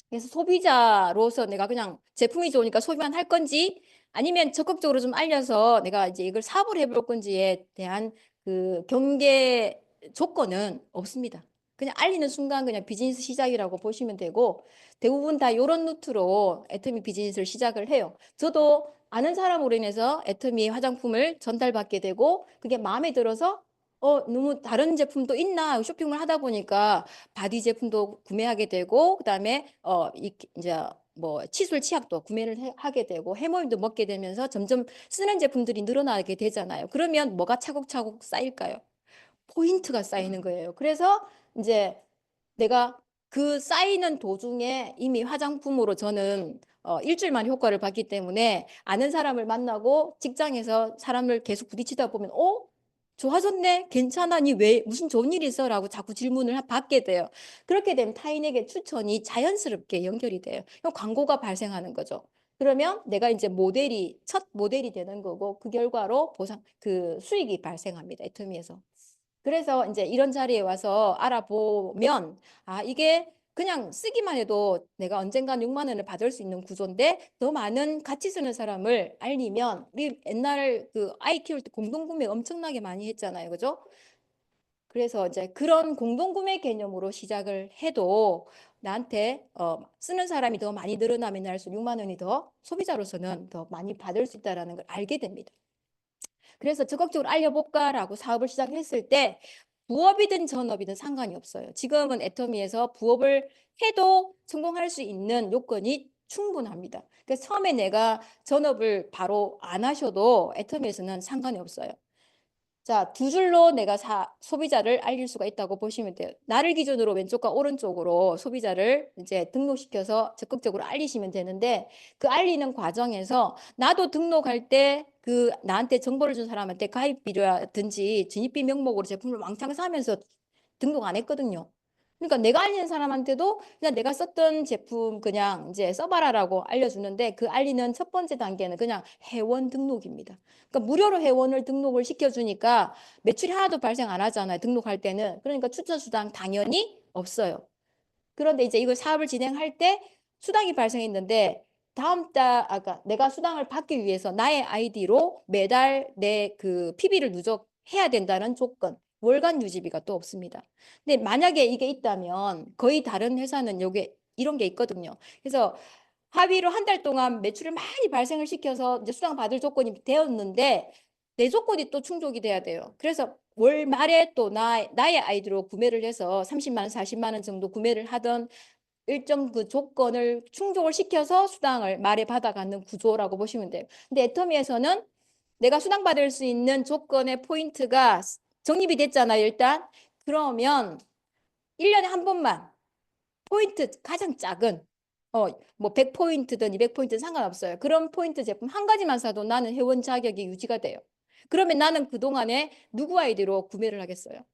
그래서 소비자로서 내가 그냥 제품이 좋으니까 소비만 할 건지 아니면 적극적으로 좀 알려서 내가 이제 이걸 사업을 해볼 건지에 대한 그 경계 조건은 없습니다. 그냥 알리는 순간 그냥 비즈니스 시작이라고 보시면 되고 대부분 다 이런 루트로 애터미 비즈니스를 시작을 해요. 저도 아는 사람으로 인해서 애터미 화장품을 전달받게 되고 그게 마음에 들어서 너무 다른 제품도 있나 쇼핑을 하다 보니까 바디 제품도 구매하게 되고 그다음에 이제 뭐 치술 치약도 구매를 하게 되고 해모임도 먹게 되면서 점점 쓰는 제품들이 늘어나게 되잖아요. 그러면 뭐가 차곡차곡 쌓일까요? 포인트가 쌓이는 거예요. 그래서 이제 내가 그 쌓이는 도중에 이미 화장품으로 저는 일주일만 효과를 봤기 때문에 아는 사람을 만나고 직장에서 사람을 계속 부딪히다 보면 좋아졌네? 괜찮아? 니 왜 무슨 좋은 일 있어? 라고 자꾸 질문을 받게 돼요. 그렇게 되면 타인에게 추천이 자연스럽게 연결이 돼요. 그럼 광고가 발생하는 거죠. 그러면 내가 이제 첫 모델이 되는 거고 그 결과로 그 수익이 발생합니다. 애터미에서. 그래서 이제 이런 자리에 와서 알아보면 이게 그냥 쓰기만 해도 내가 언젠간 6만 원을 받을 수 있는 구조인데 더 많은 같이 쓰는 사람을 알리면 우리 옛날 그 아이 키울 때 공동구매 엄청나게 많이 했잖아요. 그죠? 그래서 이제 그런 공동구매 개념으로 시작을 해도 나한테 쓰는 사람이 더 많이 늘어나면 날수록 6만 원이 더 소비자로서는 더 많이 받을 수 있다는 걸 알게 됩니다. 그래서 적극적으로 알려볼까라고 사업을 시작했을 때 부업이든 전업이든 상관이 없어요. 지금은 애터미에서 부업을 해도 성공할 수 있는 요건이 충분합니다. 그래서 처음에 내가 전업을 바로 안 하셔도 애터미에서는 상관이 없어요. 자, 두 줄로 내가 소비자를 알릴 수가 있다고 보시면 돼요. 나를 기준으로 왼쪽과 오른쪽으로 소비자를 이제 등록시켜서 적극적으로 알리시면 되는데 그 알리는 과정에서 나도 등록할 때 그 나한테 정보를 준 사람한테 가입비라든지 진입비 명목으로 제품을 왕창 사면서 등록 안 했거든요. 그러니까 내가 알리는 사람한테도 그냥 내가 썼던 제품 그냥 이제 써봐라라고 알려주는데 그 알리는 첫 번째 단계는 그냥 회원 등록입니다. 그러니까 무료로 회원을 등록을 시켜주니까 매출이 하나도 발생 안 하잖아요. 등록할 때는. 그러니까 추천 수당 당연히 없어요. 그런데 이제 이걸 사업을 진행할 때 수당이 발생했는데 아까 내가 수당을 받기 위해서 나의 아이디로 매달 내 그 PB를 누적해야 된다는 조건. 월간 유지비가 또 없습니다. 근데 만약에 이게 있다면 거의 다른 회사는 요게 이런 게 있거든요. 그래서 합의로 한 달 동안 매출을 많이 발생을 시켜서 이제 수당 받을 조건이 되었는데 내 조건이 또 충족이 돼야 돼요. 그래서 월 말에 또 나의 아이디로 구매를 해서 30만 원, 40만 원 정도 구매를 하던 일정 그 조건을 충족을 시켜서 수당을 말에 받아가는 구조라고 보시면 돼요. 근데 애터미에서는 내가 수당 받을 수 있는 조건의 포인트가 적립이 됐잖아요, 일단. 그러면 1년에 한 번만 포인트 가장 작은 뭐 100포인트든 200포인트든 상관없어요. 그런 포인트 제품 한 가지만 사도 나는 회원 자격이 유지가 돼요. 그러면 나는 그동안에 누구 아이디로 구매를 하겠어요?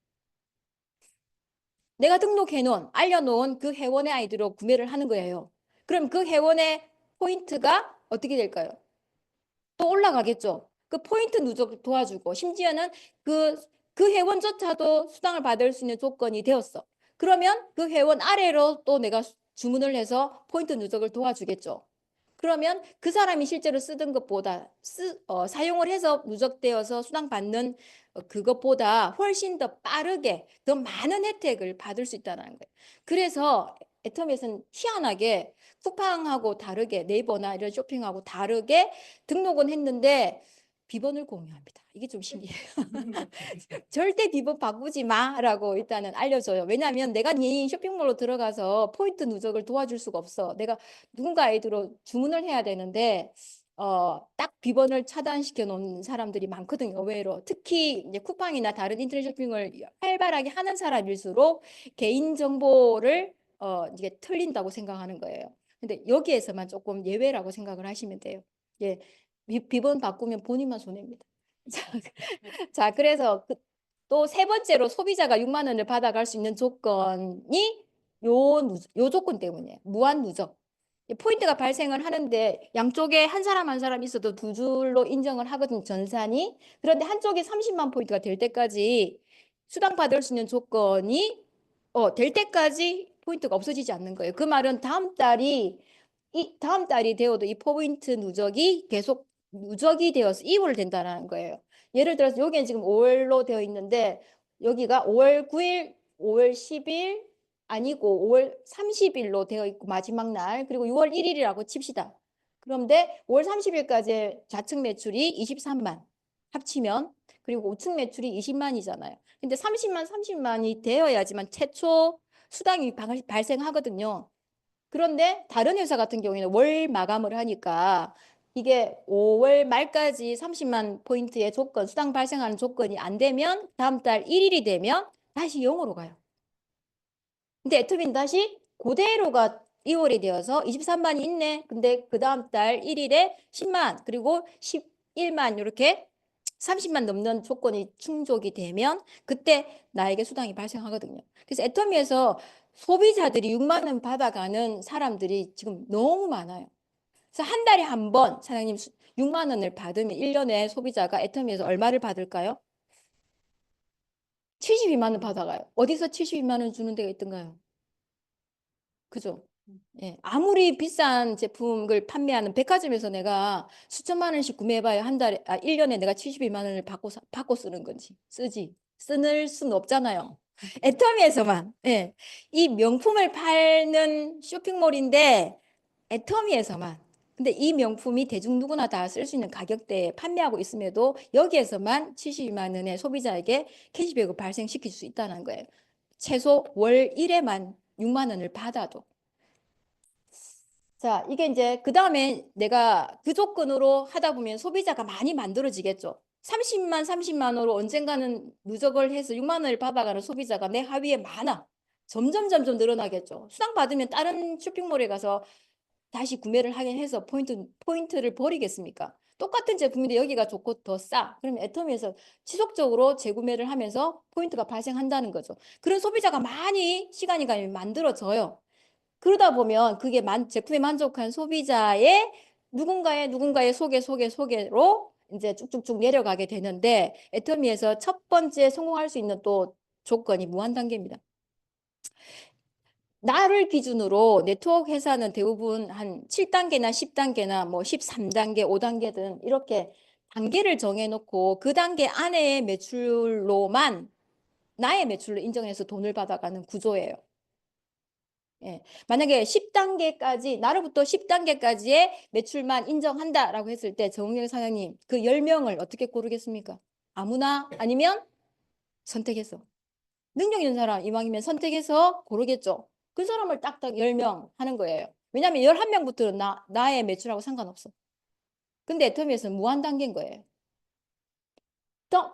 내가 등록해 놓은, 알려놓은 그 회원의 아이디로 구매를 하는 거예요. 그럼 그 회원의 포인트가 어떻게 될까요? 또 올라가겠죠. 그 포인트 누적 도와주고 심지어는 그 회원조차도 수당을 받을 수 있는 조건이 되었어. 그러면 그 회원 아래로 또 내가 주문을 해서 포인트 누적을 도와주겠죠. 그러면 그 사람이 실제로 쓰던 것보다 사용을 해서 누적되어서 수당 받는 그것보다 훨씬 더 빠르게 더 많은 혜택을 받을 수 있다는 거예요. 그래서 애터미에서는 희한하게 쿠팡하고 다르게 네이버나 이런 쇼핑하고 다르게 등록은 했는데 비번을 공유합니다. 이게 좀 신기해요. 절대 비번 바꾸지 마라고 일단은 알려줘요. 왜냐하면 내가 네 쇼핑몰로 들어가서 포인트 누적을 도와줄 수가 없어. 내가 누군가 아이디로 주문을 해야 되는데 딱 비번을 차단시켜 놓은 사람들이 많거든요. 의외로. 특히 이제 쿠팡이나 다른 인터넷 쇼핑을 활발하게 하는 사람일수록 개인 정보를 이게 틀린다고 생각하는 거예요. 근데 여기에서만 조금 예외라고 생각을 하시면 돼요. 예. 비번 바꾸면 본인만 손해입니다. 자, 그래서 또 세 번째로 소비자가 6만 원을 받아갈 수 있는 조건이 요 조건 때문이에요. 무한 누적. 포인트가 발생을 하는데 양쪽에 한 사람 한 사람 있어도 두 줄로 인정을 하거든요. 전산이. 그런데 한쪽에 30만 포인트가 될 때까지 수당 받을 수 있는 조건이 될 때까지 포인트가 없어지지 않는 거예요. 그 말은 다음 달이 되어도 이 포인트 누적이 계속 누적이 되어서 이월 된다는 거예요. 예를 들어서 여기는 지금 5월로 되어 있는데 여기가 5월 9일, 5월 10일 아니고 5월 30일로 되어 있고 마지막 날 그리고 6월 1일이라고 칩시다. 그런데 5월 30일까지 좌측 매출이 23만 합치면 그리고 우측 매출이 20만이잖아요. 근데 30만이 되어야지만 최초 수당이 발생하거든요. 그런데 다른 회사 같은 경우에는 월 마감을 하니까 이게 5월 말까지 30만 포인트의 조건, 수당 발생하는 조건이 안 되면 다음 달 1일이 되면 다시 0으로 가요. 근데 애터미는 다시 그대로가 2월이 되어서 23만이 있네. 근데 그 다음 달 1일에 10만 그리고 11만 이렇게 30만 넘는 조건이 충족이 되면 그때 나에게 수당이 발생하거든요. 그래서 애터미에서 소비자들이 6만 원 받아가는 사람들이 지금 너무 많아요. 그래서 한 달에 한 번 사장님 6만 원을 받으면 1년에 소비자가 애터미에서 얼마를 받을까요? 72만 원 받아가요. 어디서 72만 원 주는 데가 있던가요? 그죠? 예, 아무리 비싼 제품을 판매하는 백화점에서 내가 수천만 원씩 구매해봐야 한 달에, 1년에 내가 72만 원을 받고 쓰는 건지, 쓰는 수는 없잖아요. 애터미에서만, 예, 이 명품을 팔는 쇼핑몰인데, 애터미에서만. 근데 이 명품이 대중 누구나 다 쓸 수 있는 가격대에 판매하고 있음에도 여기에서만 72만 원의 소비자에게 캐시백을 발생시킬 수 있다는 거예요. 최소 월 1회만 6만 원을 받아도. 자, 이게 이제 그 다음에 내가 그 조건으로 하다 보면 소비자가 많이 만들어지겠죠. 30만 원으로 언젠가는 누적을 해서 6만 원을 받아가는 소비자가 내 하위에 많아. 점점 늘어나겠죠. 수당 받으면 다른 쇼핑몰에 가서 다시 구매를 하긴 해서 포인트를 버리겠습니까? 똑같은 제품인데 여기가 좋고 더 싸. 그러면 애터미에서 지속적으로 재구매를 하면서 포인트가 발생한다는 거죠. 그런 소비자가 많이 시간이 가면 만들어져요. 그러다 보면 그게 제품에 만족한 소비자의 누군가의 소개로 이제 쭉쭉쭉 내려가게 되는데 애터미에서 첫 번째 성공할 수 있는 또 조건이 무한 단계입니다. 나를 기준으로 네트워크 회사는 대부분 한 7단계나 10단계나 뭐 13단계, 5단계든 이렇게 단계를 정해놓고 그 단계 안에의 매출로만 나의 매출로 인정해서 돈을 받아가는 구조예요. 예. 만약에 10단계까지, 나로부터 10단계까지의 매출만 인정한다라고 했을 때 정은경 사장님 그 10명을 어떻게 고르겠습니까? 아무나 아니면 선택해서. 능력 있는 사람 이왕이면 선택해서 고르겠죠. 그 사람을 딱딱 10명 하는 거예요. 왜냐하면 11명부터는 나의 매출하고 상관없어. 근데 애터미에서는 무한 단계인 거예요.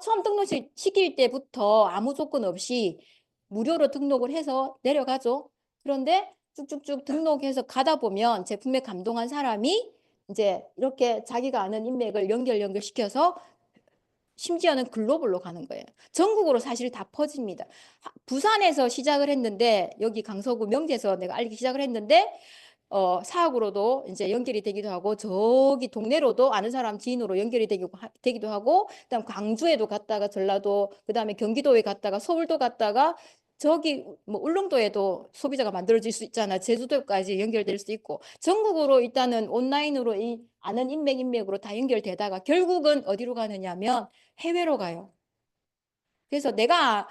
처음 등록시킬 때부터 아무 조건 없이 무료로 등록을 해서 내려가죠. 그런데 쭉쭉쭉 등록해서 가다 보면 제품에 감동한 사람이 이제 이렇게 자기가 아는 인맥을 연결시켜서 심지어는 글로벌로 가는 거예요. 전국으로 사실 다 퍼집니다. 부산에서 시작을 했는데 여기 강서구 명제에서 내가 알기 시작을 했는데 사학으로도 이제 연결이 되기도 하고 저기 동네로도 아는 사람 지인으로 연결이 되기도 하고 그다음 광주에도 갔다가 전라도 그다음에 경기도에 갔다가 서울도 갔다가 저기 뭐 울릉도에도 소비자가 만들어질 수 있잖아. 제주도까지 연결될 수 있고 전국으로 일단은 온라인으로 이 아는 인맥으로 다 연결되다가 결국은 어디로 가느냐면 해외로 가요. 그래서 내가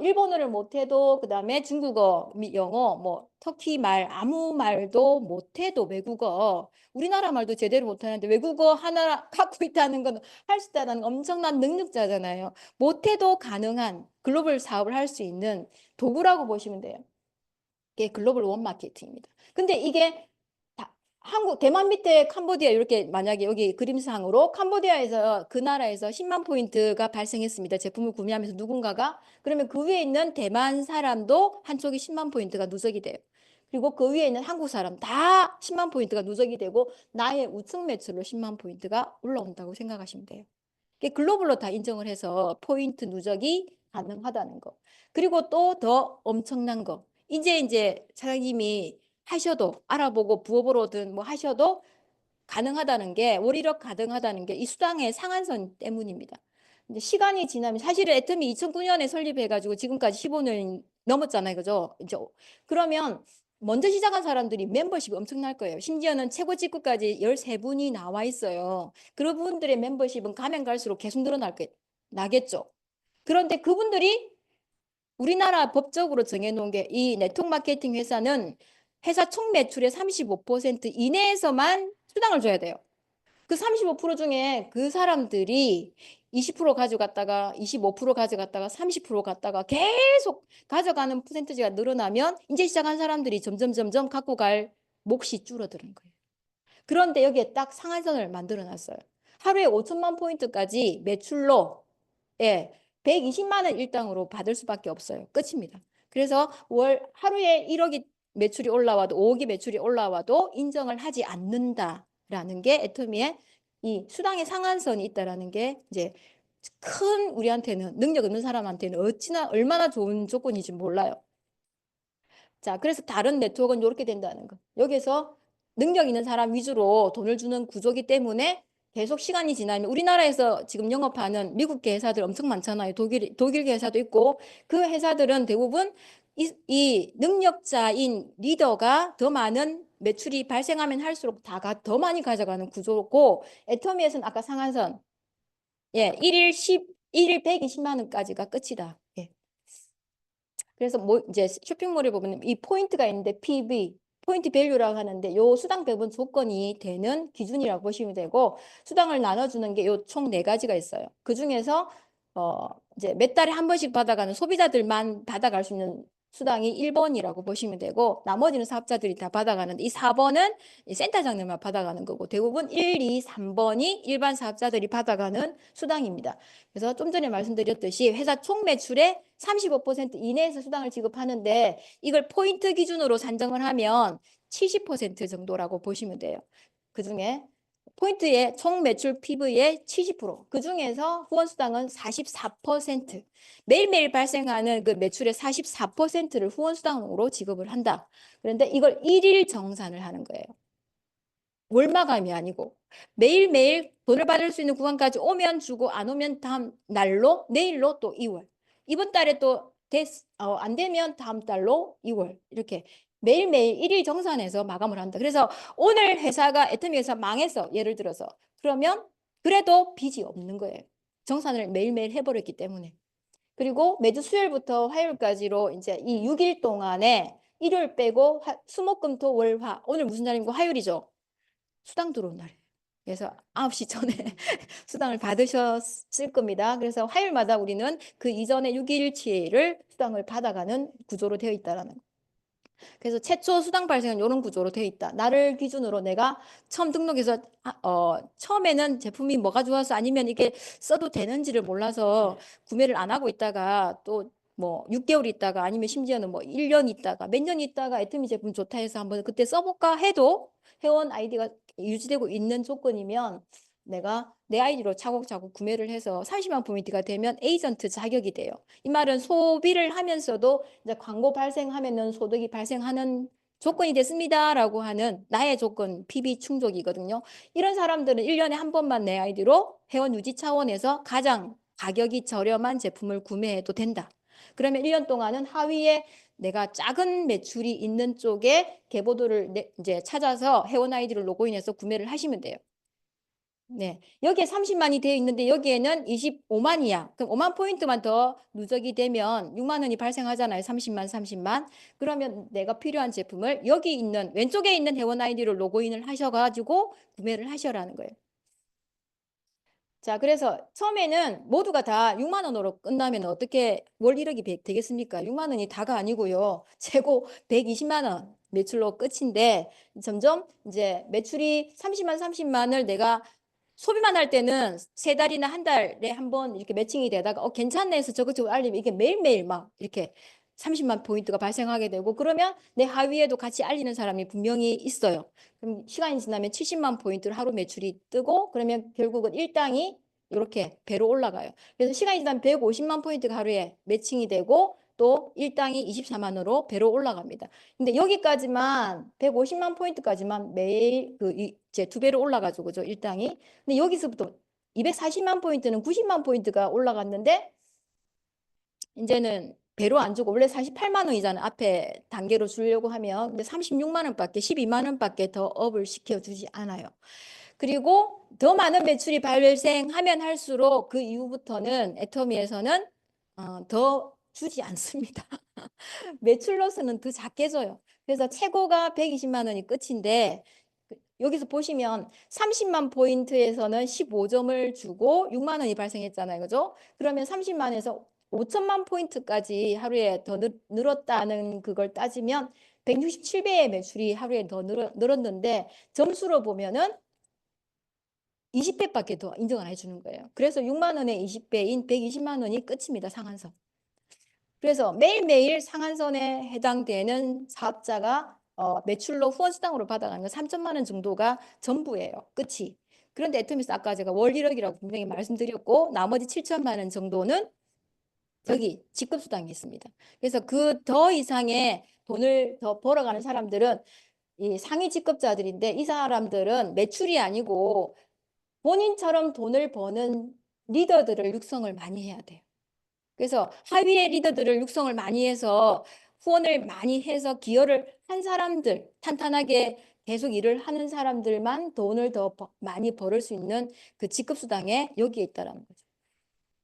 일본어를 못해도 그다음에 중국어, 영어, 뭐 터키 말 아무 말도 못해도 외국어 우리나라 말도 제대로 못하는데 외국어 하나 갖고 있다는 건 할 수 있다는 엄청난 능력자잖아요. 못해도 가능한 글로벌 사업을 할 수 있는 도구라고 보시면 돼요. 이게 글로벌 원 마케팅입니다. 근데 이게 대만 밑에 캄보디아 이렇게 만약에 여기 그림상으로 캄보디아에서 그 나라에서 10만 포인트가 발생했습니다. 제품을 구매하면서 누군가가 그러면 그 위에 있는 대만 사람도 한쪽이 10만 포인트가 누적이 돼요. 그리고 그 위에 있는 한국 사람 다 10만 포인트가 누적이 되고 나의 우측 매출로 10만 포인트가 올라온다고 생각하시면 돼요. 이게 글로벌로 다 인정을 해서 포인트 누적이 가능하다는 거. 그리고 또 더 엄청난 거. 이제 사장님이 하셔도 알아보고 부업으로든 뭐 하셔도 가능하다는 게 월이력 가능하다는 게 이 수당의 상한선 때문입니다. 이제 시간이 지나면 사실은 애터미 2009년에 설립해가지고 지금까지 15년이 넘었잖아요, 그죠? 이제 그러면 먼저 시작한 사람들이 멤버십이 엄청날 거예요. 심지어는 최고 직급까지 13분이 나와 있어요. 그런 분들의 멤버십은 가면 갈수록 계속 나겠죠. 그런데 그분들이 우리나라 법적으로 정해놓은 게 이 네트워크 마케팅 회사는 회사 총 매출의 35% 이내에서만 수당을 줘야 돼요. 그 35% 중에 그 사람들이 20% 가져갔다가 25% 가져갔다가 30% 갔다가 계속 가져가는 퍼센티지가 늘어나면 이제 시작한 사람들이 점점 갖고 갈 몫이 줄어드는 거예요. 그런데 여기에 딱 상한선을 만들어 놨어요. 하루에 5천만 포인트까지 매출로 120만 원 일당으로 받을 수밖에 없어요. 끝입니다. 그래서 하루에 1억이 매출이 올라와도 5억이 매출이 올라와도 인정을 하지 않는다라는 게 애터미의 이 수당의 상한선이 있다라는 게 이제 큰 우리한테는 능력 없는 사람한테는 어찌나 얼마나 좋은 조건인지 몰라요. 자, 그래서 다른 네트워크는 이렇게 된다는 거. 여기서 능력 있는 사람 위주로 돈을 주는 구조기 때문에 계속 시간이 지나면 우리나라에서 지금 영업하는 미국계 회사들 엄청 많잖아요. 독일계 회사도 있고 그 회사들은 대부분 이 능력자인 리더가 더 많은 매출이 발생하면 할수록 더 많이 가져가는 구조고 애터미에서는 아까 상한선 1일 120만 원까지가 끝이다. 그래서 뭐 이제 쇼핑몰에 보면 이 포인트가 있는데 PV, 포인트 밸류라고 하는데 요 수당 배분 조건이 되는 기준이라고 보시면 되고 수당을 나눠주는 게 요 총 4가지가 있어요. 그 중에서 이제 몇 달에 한 번씩 받아가는 소비자들만 받아갈 수 있는 수당이 1번이라고 보시면 되고 나머지는 사업자들이 다 받아가는데 이 4번은 이 센터장들만 받아가는 거고 대부분 1, 2, 3번이 일반 사업자들이 받아가는 수당입니다. 그래서 좀 전에 말씀드렸듯이 회사 총 매출의 35% 이내에서 수당을 지급하는데 이걸 포인트 기준으로 산정을 하면 70% 정도라고 보시면 돼요. 그중에 포인트의 총 매출 PV의 70%, 그중에서 후원수당은 44%, 매일매일 발생하는 그 매출의 44%를 후원수당으로 지급을 한다. 그런데 이걸 1일 정산을 하는 거예요. 월마감이 아니고 매일매일 돈을 받을 수 있는 구간까지 오면 주고 안 오면 다음 날로 내일로 또 2월 이번 달에 또 안 되면 다음 달로 2월 이렇게 매일매일 1일 정산해서 마감을 한다. 그래서 오늘 회사가 애터미 회사 망해서 예를 들어서 그러면 그래도 빚이 없는 거예요. 정산을 매일매일 해버렸기 때문에. 그리고 매주 수요일부터 화요일까지로 이제 이 6일 동안에 일요일 빼고 수목금토 월화 오늘 무슨 날인고 화요일이죠. 수당 들어온 날이에요. 그래서 9시 전에 수당을 받으셨을 겁니다. 그래서 화요일마다 우리는 그 이전의 6일치를 수당을 받아가는 구조로 되어 있다라는 거. 그래서 최초 수당 발생은 이런 구조로 되어 있다. 나를 기준으로 내가 처음 등록해서 처음에는 제품이 뭐가 좋아서 아니면 이게 써도 되는지를 몰라서 구매를 안 하고 있다가 또 뭐 6개월 있다가 아니면 심지어는 뭐 1년 있다가 몇 년 있다가 애터미 제품 좋다 해서 한번 그때 써볼까 해도 회원 아이디가 유지되고 있는 조건이면 내가 내 아이디로 차곡차곡 구매를 해서 30만 포인트가 되면 에이전트 자격이 돼요. 이 말은 소비를 하면서도 이제 광고 발생하면은 소득이 발생하는 조건이 됐습니다라고 하는 나의 조건 PB 충족이거든요. 이런 사람들은 1년에 한 번만 내 아이디로 회원 유지 차원에서 가장 가격이 저렴한 제품을 구매해도 된다. 그러면 1년 동안은 하위에 내가 작은 매출이 있는 쪽에 계보도를 이제 찾아서 회원 아이디를 로그인해서 구매를 하시면 돼요. 네, 여기에 30만이 되어 있는데 여기에는 25만이야. 그럼 5만 포인트만 더 누적이 되면 6만 원이 발생하잖아요. 30만. 그러면 내가 필요한 제품을 여기 있는 왼쪽에 있는 회원 아이디로 로그인을 하셔가지고 구매를 하셔라는 거예요. 자, 그래서 처음에는 모두가 다 6만 원으로 끝나면 어떻게 월 1억이 되겠습니까? 6만 원이 다가 아니고요. 최고 120만 원 매출로 끝인데 점점 이제 매출이 30만을 내가 소비만 할 때는 3달이나 한 달에 한 번 이렇게 매칭이 되다가 괜찮네 해서 저것저것 알리면 이게 매일매일 막 이렇게 30만 포인트가 발생하게 되고 그러면 내 하위에도 같이 알리는 사람이 분명히 있어요. 그럼 시간이 지나면 70만 포인트를 하루 매출이 뜨고 그러면 결국은 일당이 이렇게 배로 올라가요. 그래서 시간이 지나면 150만 포인트가 하루에 매칭이 되고 또 일당이 24만으로 배로 올라갑니다. 근데 여기까지만 150만 포인트까지만 매일 이제 2배로 올라가죠. 그죠? 일당이. 근데 여기서부터 240만 포인트는 90만 포인트가 올라갔는데 이제는 배로 안 주고 원래 48만 원이잖아. 앞에 단계로 주려고 하면 근데 36만 원밖에 12만 원밖에 더 업을 시켜주지 않아요. 그리고 더 많은 매출이 발생하면 할수록 그 이후부터는 애터미에서는 더 주지 않습니다. 매출로서는 더 작게 줘요. 그래서 최고가 120만 원이 끝인데 여기서 보시면 30만 포인트에서는 15점을 주고 6만 원이 발생했잖아요. 그죠? 그러면 30만에서 5천만 포인트까지 하루에 더 늘었다는 그걸 따지면 167배의 매출이 하루에 더 늘었는데 점수로 보면은 20배밖에 더 인정 안 해주는 거예요. 그래서 6만 원의 20배인 120만 원이 끝입니다. 상한선. 그래서 매일매일 상한선에 해당되는 사업자가 매출로 후원수당으로 받아가는 건 3천만 원 정도가 전부예요. 끝이. 그런데 애터미스 아까 제가 월 1억이라고 분명히 말씀드렸고 나머지 7천만 원 정도는 여기 직급수당이 있습니다. 그래서 그 더 이상의 돈을 더 벌어가는 사람들은 이 상위 직급자들인데 이 사람들은 매출이 아니고 본인처럼 돈을 버는 리더들을 육성을 많이 해야 돼요. 그래서 하위의 리더들을 육성을 많이 해서 후원을 많이 해서 기여를 한 사람들, 탄탄하게 계속 일을 하는 사람들만 돈을 더 많이 벌을 수 있는 그 직급수당에 여기에 있다라는 거죠.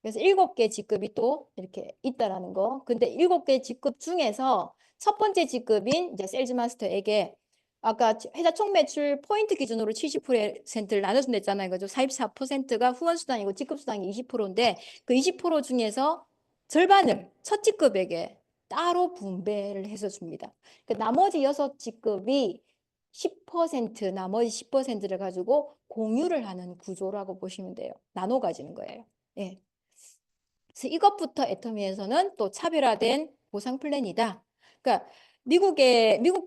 그래서 7개 직급이 또 이렇게 있다라는 거. 근데 7개 직급 중에서 첫 번째 직급인 이제 세일즈 마스터에게 아까 회사 총 매출 포인트 기준으로 70%를 나눠준다 했잖아요. 그죠? 44%가 후원 수당이고 직급 수당이 20%인데 그 20% 중에서 절반을 첫 직급에게 따로 분배를 해서 줍니다. 그 나머지 6직급이 10%, 나머지 10%를 가지고 공유를 하는 구조라고 보시면 돼요. 나눠 가지는 거예요. 예. 그래서 이것부터 애터미에서는 또 차별화된 보상 플랜이다. 그러니까 미국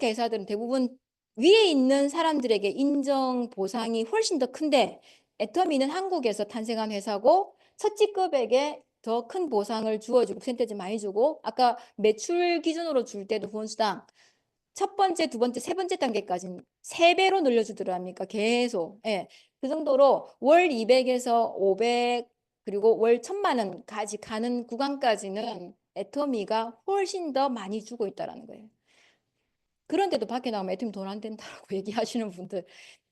회사들은 대부분 위에 있는 사람들에게 인정 보상이 훨씬 더 큰데 애터미는 한국에서 탄생한 회사고 첫 직급에게 더 큰 보상을 주어주고 퍼센테이지 많이 주고 아까 매출 기준으로 줄 때도 후원수당 첫 번째, 두 번째, 세 번째 단계까지는 3배로 늘려주더랍니까? 계속. 예. 그 정도로 월 200에서 500 그리고 월 1,000만 원까지 가는 구간까지는 애터미가 훨씬 더 많이 주고 있다는 거예요. 그런데도 밖에 나오면 애터미 돈 안 된다고 얘기하시는 분들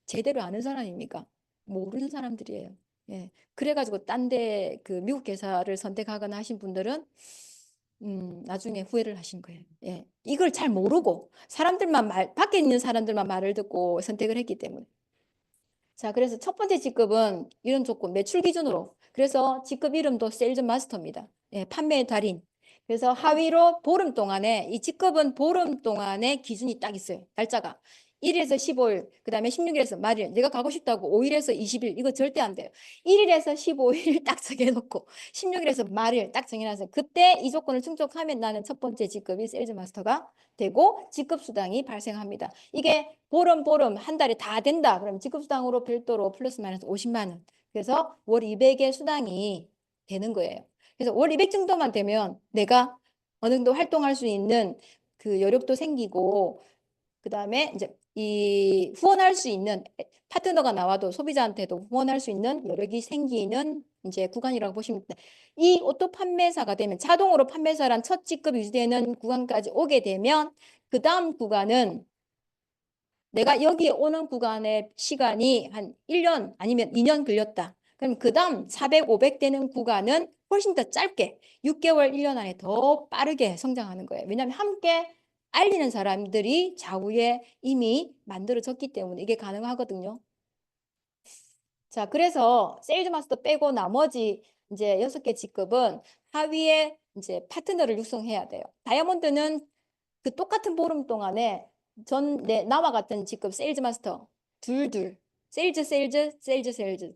제대로 아는 사람입니까? 모르는 사람들이에요. 예. 그래가지고 딴 데 그 미국 회사를 선택하거나 하신 분들은 나중에 후회를 하신 거예요. 예. 이걸 잘 모르고 밖에 있는 사람들만 말을 듣고 선택을 했기 때문에. 자, 그래서 첫 번째 직급은 이런 조건, 매출 기준으로. 그래서 직급 이름도 세일즈 마스터입니다. 예, 판매의 달인. 그래서 하위로 보름 동안에, 이 직급은 보름 동안에 기준이 딱 있어요. 날짜가. 1일에서 15일, 그 다음에 16일에서 말일. 내가 가고 싶다고 5일에서 20일. 이거 절대 안 돼요. 1일에서 15일 딱 정해놓고 16일에서 말일 딱 정해놔서 그때 이 조건을 충족하면 나는 첫 번째 직급이 세일즈 마스터가 되고 직급 수당이 발생합니다. 이게 보름 한 달에 다 된다. 그럼 직급 수당으로 별도로 플러스 마이너스 50만 원. 그래서 월 200의 수당이 되는 거예요. 그래서 월 200 정도만 되면 내가 어느 정도 활동할 수 있는 그 여력도 생기고 그다음에 이제 이 후원할 수 있는 파트너가 나와도 소비자한테도 후원할 수 있는 여력이 생기는 이제 구간이라고 보시면 됩니다. 이 오토 판매사가 되면 자동으로 판매사란 첫 직급 유지되는 구간까지 오게 되면 그 다음 구간은 내가 여기 오는 구간의 시간이 한 1년 아니면 2년 걸렸다. 그럼 그 다음 400, 500 되는 구간은 훨씬 더 짧게 6개월, 1년 안에 더 빠르게 성장하는 거예요. 왜냐하면 함께 알리는 사람들이 좌우에 이미 만들어졌기 때문에 이게 가능하거든요. 자, 그래서 세일즈 마스터 빼고 나머지 이제 6개 직급은 하위에 이제 파트너를 육성해야 돼요. 다이아몬드는 그 똑같은 보름 동안에 나와 같은 직급 세일즈 마스터 둘 세일즈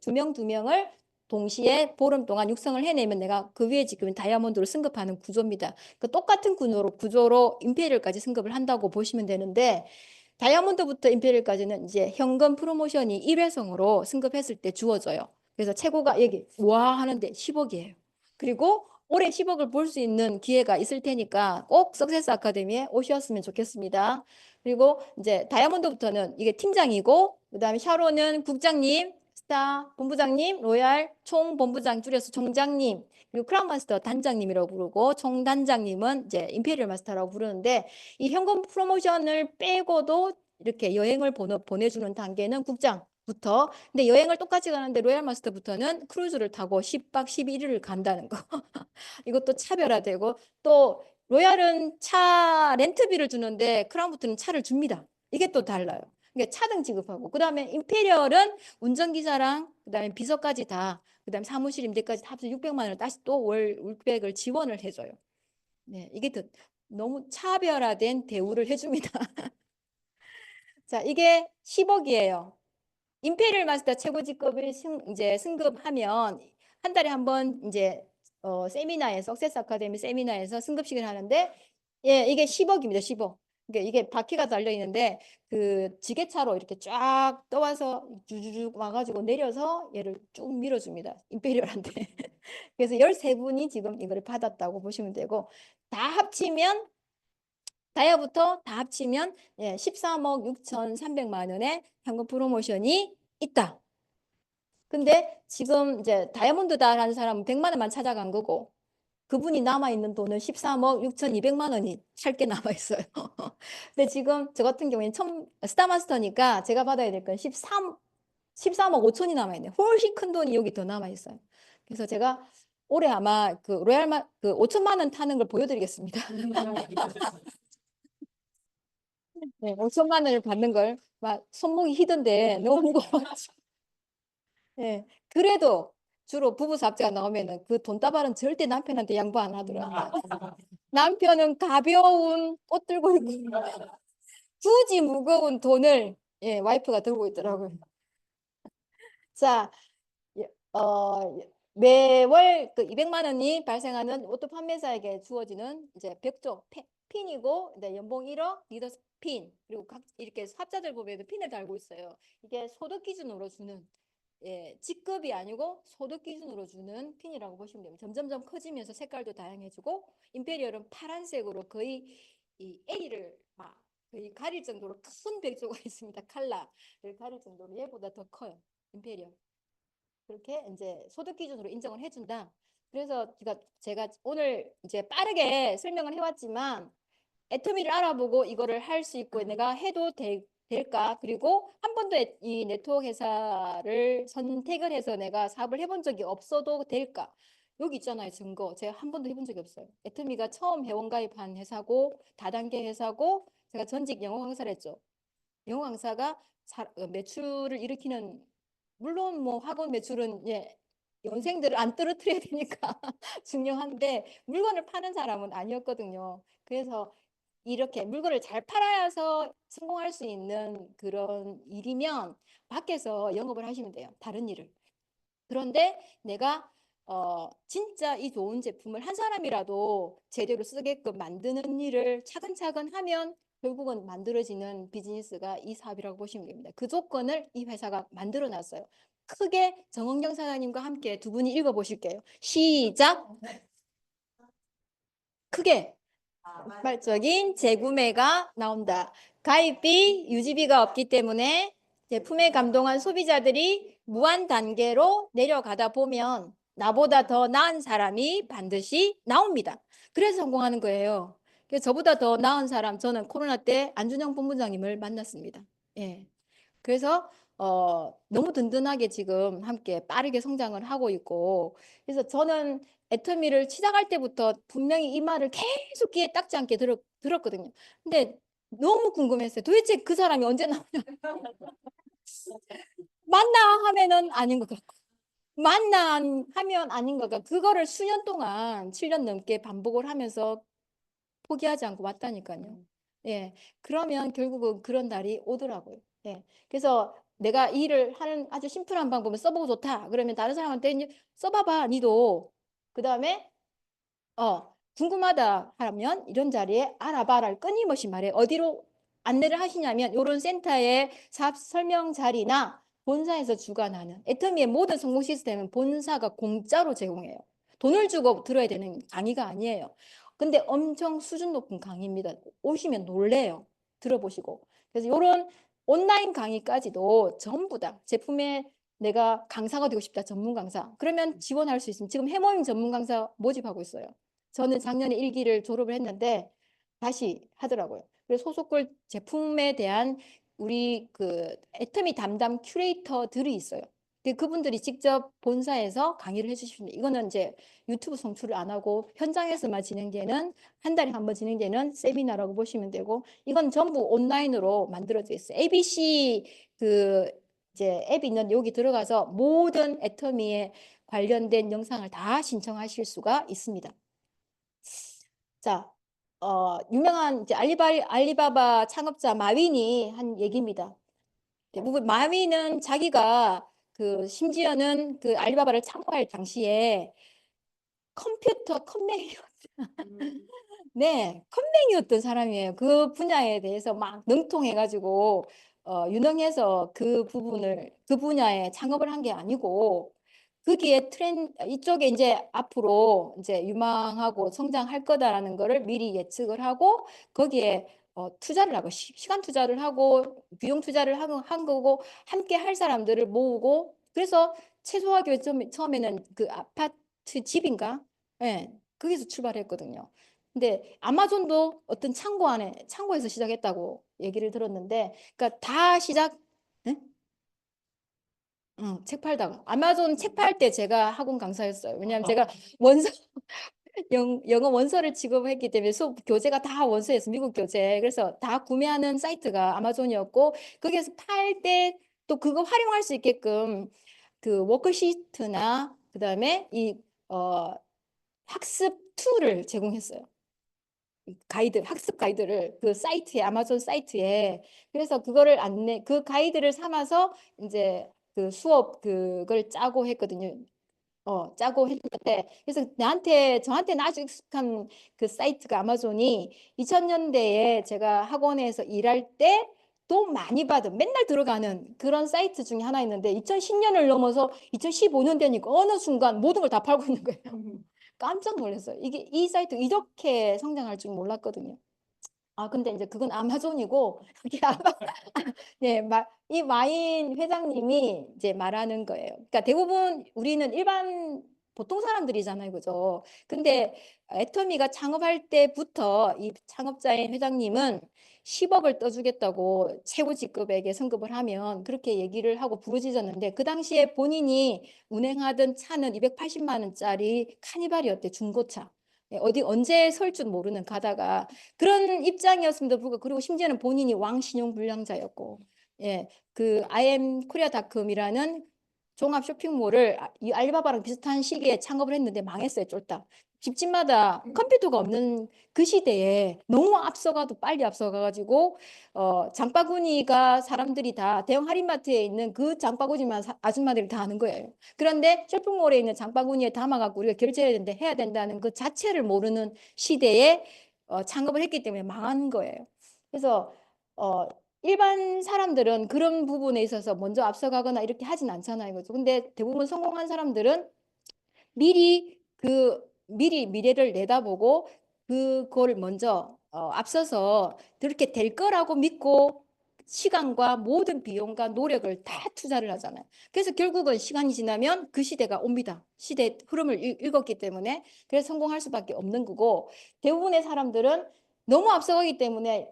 두 명을 동시에 보름 동안 육성을 해내면 내가 그 위에 직급인 다이아몬드로 승급하는 구조입니다. 그 똑같은 구조로 임페리얼까지 승급을 한다고 보시면 되는데 다이아몬드부터 임페리얼까지는 이제 현금 프로모션이 일회성으로 승급했을 때 주어져요. 그래서 최고가 여기 와 하는데 10억이에요. 그리고 올해 10억을 볼 수 있는 기회가 있을 테니까 꼭 석세스 아카데미에 오셨으면 좋겠습니다. 그리고 이제 다이아몬드부터는 이게 팀장이고 그다음에 샤론은 국장님, 스타 본부장님, 로얄 총본부장 줄여서 총장님, 그리고 크라운 마스터 단장님이라고 부르고 총단장님은 이제 임페리얼 마스터라고 부르는데 이 현금 프로모션을 빼고도 이렇게 여행을 보내주는 단계는 국장부터. 근데 여행을 똑같이 가는데 로얄 마스터부터는 크루즈를 타고 10박 11일을 간다는 거. 이것도 차별화되고 또 로얄은 차 렌트비를 주는데 크라운부터는 차를 줍니다. 이게 또 달라요. 그러니까 차등 지급하고 그다음에 임페리얼은 운전기사랑 그다음에 비서까지 다 그다음에 사무실 임대까지 다 합쳐 600만 원을 다시 또 월 월백을 지원을 해줘요. 네, 이게 더 너무 차별화된 대우를 해줍니다. 자, 이게 10억이에요. 임페리얼 마스터 최고 직급을 이제 승급하면 한 달에 한 번 이제 세미나에서 석세스 아카데미 세미나에서 승급식을 하는데 예, 이게 10억입니다. 10억. 그러니까 이게 바퀴가 달려 있는데 그 지게차로 이렇게 쫙 떠와서 주주쭉 와가지고 내려서 얘를 쭉 밀어줍니다. 임페리얼한테. 그래서 13분이 지금 이거를 받았다고 보시면 되고 다 합치면 다이아부터 다 합치면 예, 13억 6,300만 원의 현금 프로모션이 있다. 근데 지금 이제 다이아몬드다라는 사람은 100만 원만 찾아간 거고 그분이 남아있는 돈은 13억 6,200만 원이 찰게 남아있어요. 근데 지금 저 같은 경우에는 스타마스터니까 제가 받아야 될 건 13억 5천이 남아있네요. 훨씬 큰 돈이 여기 더 남아있어요. 그래서 제가 올해 아마 그 그 5천만 원 타는 걸 보여드리겠습니다. 네, 5천만 원을 받는 걸 막 손목이 휘던데 너무 무거워가지고. 네, 그래도 주로 부부 삽자가 나오면은 그 돈다발은 절대 남편한테 양보 안 하더라고요. 남편은 가벼운 옷 들고 있고 굳이 무거운 돈을 예, 와이프가 들고 있더라고요. 자, 예, 매월 그 200만 원이 발생하는 오토 판매사에게 주어지는 이제 벽조 핀이고 이제 연봉 1억 리더스 핀 그리고 각 이렇게 삽자들 보면 핀을 달고 있어요. 이게 소득 기준으로 주는 예, 직급이 아니고 소득 기준으로 주는 핀이라고 보시면 됩니다. 점점점 커지면서 색깔도 다양해지고 임페리얼은 파란색으로 거의 이 A를 막 거의 가릴 정도로 큰 벽조가 있습니다. 칼라를 가릴 정도로 얘보다 더 커요. 임페리얼. 그렇게 이제 소득 기준으로 인정을 해준다. 그래서 제가 오늘 이제 빠르게 설명을 해왔지만 애터미를 알아보고 이거를 할 수 있고 내가 해도 될까? 그리고 한 번도 이 네트워크 회사를 선택을 해서 내가 사업을 해본 적이 없어도 될까? 여기 있잖아요, 증거. 제가 한 번도 해본 적이 없어요. 애터미가 처음 회원 가입한 회사고 다단계 회사고 제가 전직 영어 강사를 했죠. 영어 강사가 매출을 일으키는 물론 뭐 학원 매출은 예, 연생들을 안 떨어뜨려야 되니까 중요한데 물건을 파는 사람은 아니었거든요. 그래서 이렇게 물건을 잘 팔아서 성공할 수 있는 그런 일이면 밖에서 영업을 하시면 돼요. 다른 일을. 그런데 내가 진짜 이 좋은 제품을 한 사람이라도 제대로 쓰게끔 만드는 일을 차근차근 하면 결국은 만들어지는 비즈니스가 이 사업이라고 보시면 됩니다. 그 조건을 이 회사가 만들어 놨어요. 크게 정은경 사장님과 함께 두 분이 읽어 보실게요. 시작. 크게. 폭발적인 재구매가 나온다. 가입비, 유지비가 없기 때문에 제품에 감동한 소비자들이 무한 단계로 내려가다 보면 나보다 더 나은 사람이 반드시 나옵니다. 그래서 성공하는 거예요. 그래서 저보다 더 나은 사람, 저는 코로나 때 안준영 본부장님을 만났습니다. 예. 그래서 너무 든든하게 지금 함께 빠르게 성장을 하고 있고 그래서 저는 애터미를 시작할 때부터 분명히 이 말을 계속 귀에 닦지 않게 들었거든요. 근데 너무 궁금했어요. 도대체 그 사람이 언제 나오냐. 만나 하면은 아닌 것 같고 만나 하면 아닌 것 같고 그거를 수년 동안 7년 넘게 반복을 하면서 포기하지 않고 왔다니까요. 예. 그러면 결국은 그런 날이 오더라고요. 예. 그래서 내가 이 일을 하는 아주 심플한 방법을 써보고 좋다. 그러면 다른 사람한테 이제 써봐봐, 니도. 그 다음에 궁금하다 하면 이런 자리에 알아봐를 끊임없이 말해. 어디로 안내를 하시냐면 이런 센터의 사업 설명 자리나 본사에서 주관하는 애터미의 모든 성공 시스템은 본사가 공짜로 제공해요. 돈을 주고 들어야 되는 강의가 아니에요. 근데 엄청 수준 높은 강의입니다. 오시면 놀래요. 들어보시고. 그래서 이런 온라인 강의까지도 전부 다 제품에 내가 강사가 되고 싶다. 전문 강사. 그러면 지원할 수 있습니다. 지금 해모임 전문 강사 모집하고 있어요. 저는 작년에 1기를 졸업을 했는데 다시 하더라고요. 그래서 소속글 제품에 대한 우리 그 애터미 담당 큐레이터들이 있어요. 근데 그분들이 직접 본사에서 강의를 해주십니다. 이거는 이제 유튜브 송출을 안 하고 현장에서만 진행되는 한 달에 한 번 진행되는 세미나라고 보시면 되고 이건 전부 온라인으로 만들어져 있어요. ABC 그 이제 앱이 있는데 여기 들어가서 모든 애터미에 관련된 영상을 다 신청하실 수가 있습니다. 자, 유명한 이제 알리바바 창업자 마윈이 한 얘기입니다. 대부분 마윈은 자기가 그 심지어는 그 알리바바를 창업할 당시에 컴퓨터 컴맹이었 네, 컴맹이었던 사람이에요. 그 분야에 대해서 막 능통해가지고 유능해서 그 부분을 그 분야에 창업을 한 게 아니고 거기에 이쪽에 이제 앞으로 이제 유망하고 성장할 거다라는 거를 미리 예측을 하고 거기에 투자를 하고 시간 투자를 하고 비용 투자를 한 거고 함께 할 사람들을 모으고 그래서 최소하게 처음에는 그 아파트 집인가? 예, 거기서 출발했거든요. 근데 아마존도 어떤 창고에서 시작했다고 얘기를 들었는데, 그러니까 다 네? 응, 책 팔다가 아마존 책 팔 때 제가 학원 강사였어요. 왜냐하면 제가 원서 영어 원서를 취급했기 때문에 수업 교재가 다 원서였어 미국 교재. 그래서 다 구매하는 사이트가 아마존이었고 거기에서 팔 때 또 그거 활용할 수 있게끔 그 워크시트나 그다음에 이 학습 툴을 제공했어요. 학습 가이드를 그 사이트에, 아마존 사이트에. 그래서 그 가이드를 삼아서 이제 그 수업 그걸 짜고 했거든요. 짜고 했는데, 그래서 저한테는 아주 익숙한 그 사이트가 아마존이 2000년대에 제가 학원에서 일할 때 또 많이 받은, 맨날 들어가는 그런 사이트 중에 하나 있는데, 2010년을 넘어서 2015년 되니까 어느 순간 모든 걸 다 팔고 있는 거예요. 깜짝 놀랐어요. 이 사이트 이렇게 성장할 줄 몰랐거든요. 근데 이제 그건 아마존이고, 그게 네, 이 마인 회장님이 이제 말하는 거예요. 그러니까 대부분 우리는 보통 사람들이잖아요. 그죠? 근데 애터미가 창업할 때부터 이 창업자인 회장님은 10억을 떠주겠다고 최고 직급에게 승급을 하면 그렇게 얘기를 하고 부르짖었는데 그 당시에 본인이 운행하던 차는 280만 원짜리 카니발이었대, 중고차. 언제 설 줄 모르는 가다가 그런 입장이었음에도 불구하고 그리고 심지어는 본인이 왕신용불량자였고 그 IM코리아닷컴이라는 종합 쇼핑몰을 이 알리바바랑 비슷한 시기에 창업을 했는데 망했어요, 쫄딱. 집집마다 컴퓨터가 없는 그 시대에 너무 빨리 앞서가가지고 장바구니가 사람들이 다 대형 할인마트에 있는 그 장바구니만 아줌마들이 다 아는 거예요. 그런데 쇼핑몰에 있는 장바구니에 담아갖고 우리가 결제해야 된다, 해야 된다는 그 자체를 모르는 시대에 창업을 했기 때문에 망한 거예요. 그래서 일반 사람들은 그런 부분에 있어서 먼저 앞서가거나 이렇게 하진 않잖아요. 그죠? 근데 대부분 성공한 사람들은 미리 미래를 내다보고 그거를 먼저 앞서서 그렇게 될 거라고 믿고 시간과 모든 비용과 노력을 다 투자를 하잖아요. 그래서 결국은 시간이 지나면 그 시대가 옵니다. 시대 흐름을 읽었기 때문에 그래서 성공할 수밖에 없는 거고 대부분의 사람들은 너무 앞서가기 때문에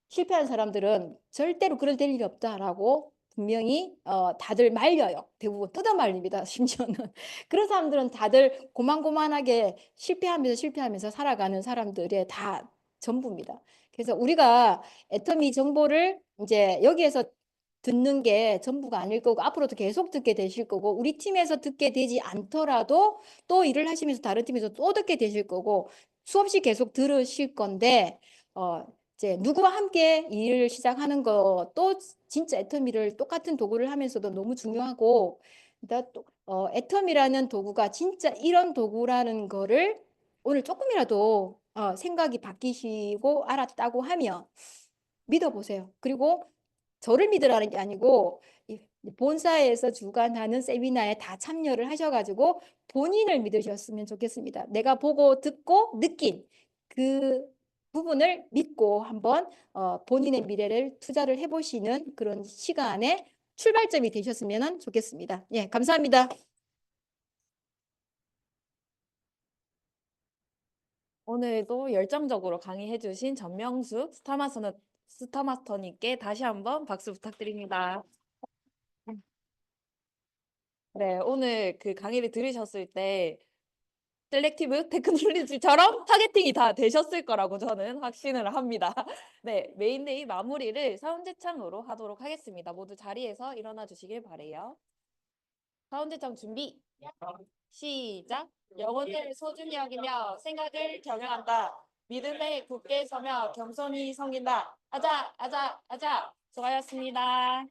실패한 사람들은 절대로 그럴 될 일이 없다라고 분명히 다들 말려요. 대부분 뜯어 말립니다. 심지어는 그런 사람들은 다들 고만고만하게 실패하면서 살아가는 사람들의 다 전부입니다. 그래서 우리가 애터미 정보를 이제 여기에서 듣는 게 전부가 아닐 거고 앞으로도 계속 듣게 되실 거고 우리 팀에서 듣게 되지 않더라도 또 일을 하시면서 다른 팀에서 또 듣게 되실 거고 수없이 계속 들으실 건데 이제 누구와 함께 일을 시작하는 것도 진짜 애터미를 똑같은 도구를 하면서도 너무 중요하고 애텀이라는 도구가 진짜 이런 도구라는 거를 오늘 조금이라도 생각이 바뀌시고 알았다고 하면 믿어보세요. 그리고 저를 믿으라는 게 아니고 이 본사에서 주관하는 세미나에 다 참여를 하셔가지고 본인을 믿으셨으면 좋겠습니다. 내가 보고 듣고 느낀 그 부분을 믿고 한번 본인의 미래를 투자를 해보시는 그런 시간에 출발점이 되셨으면 좋겠습니다. 예, 감사합니다. 오늘도 열정적으로 강의해주신 전명숙 스타마스터님께 다시 한번 박수 부탁드립니다. 네, 오늘 그 강의를 들으셨을 때 셀렉티브 테크놀로지처럼 타겟팅이 다 되셨을 거라고 저는 확신을 합니다. 네, 메인데이 마무리를 사운드창으로 하도록 하겠습니다. 모두 자리에서 일어나 주시길 바래요. 사운드창 준비. 시작. 영혼을 소중히 여기며 생각을 경영한다. 믿음에 굳게 서며 겸손히 섬긴다. 아자, 아자, 아자. 수고하셨습니다.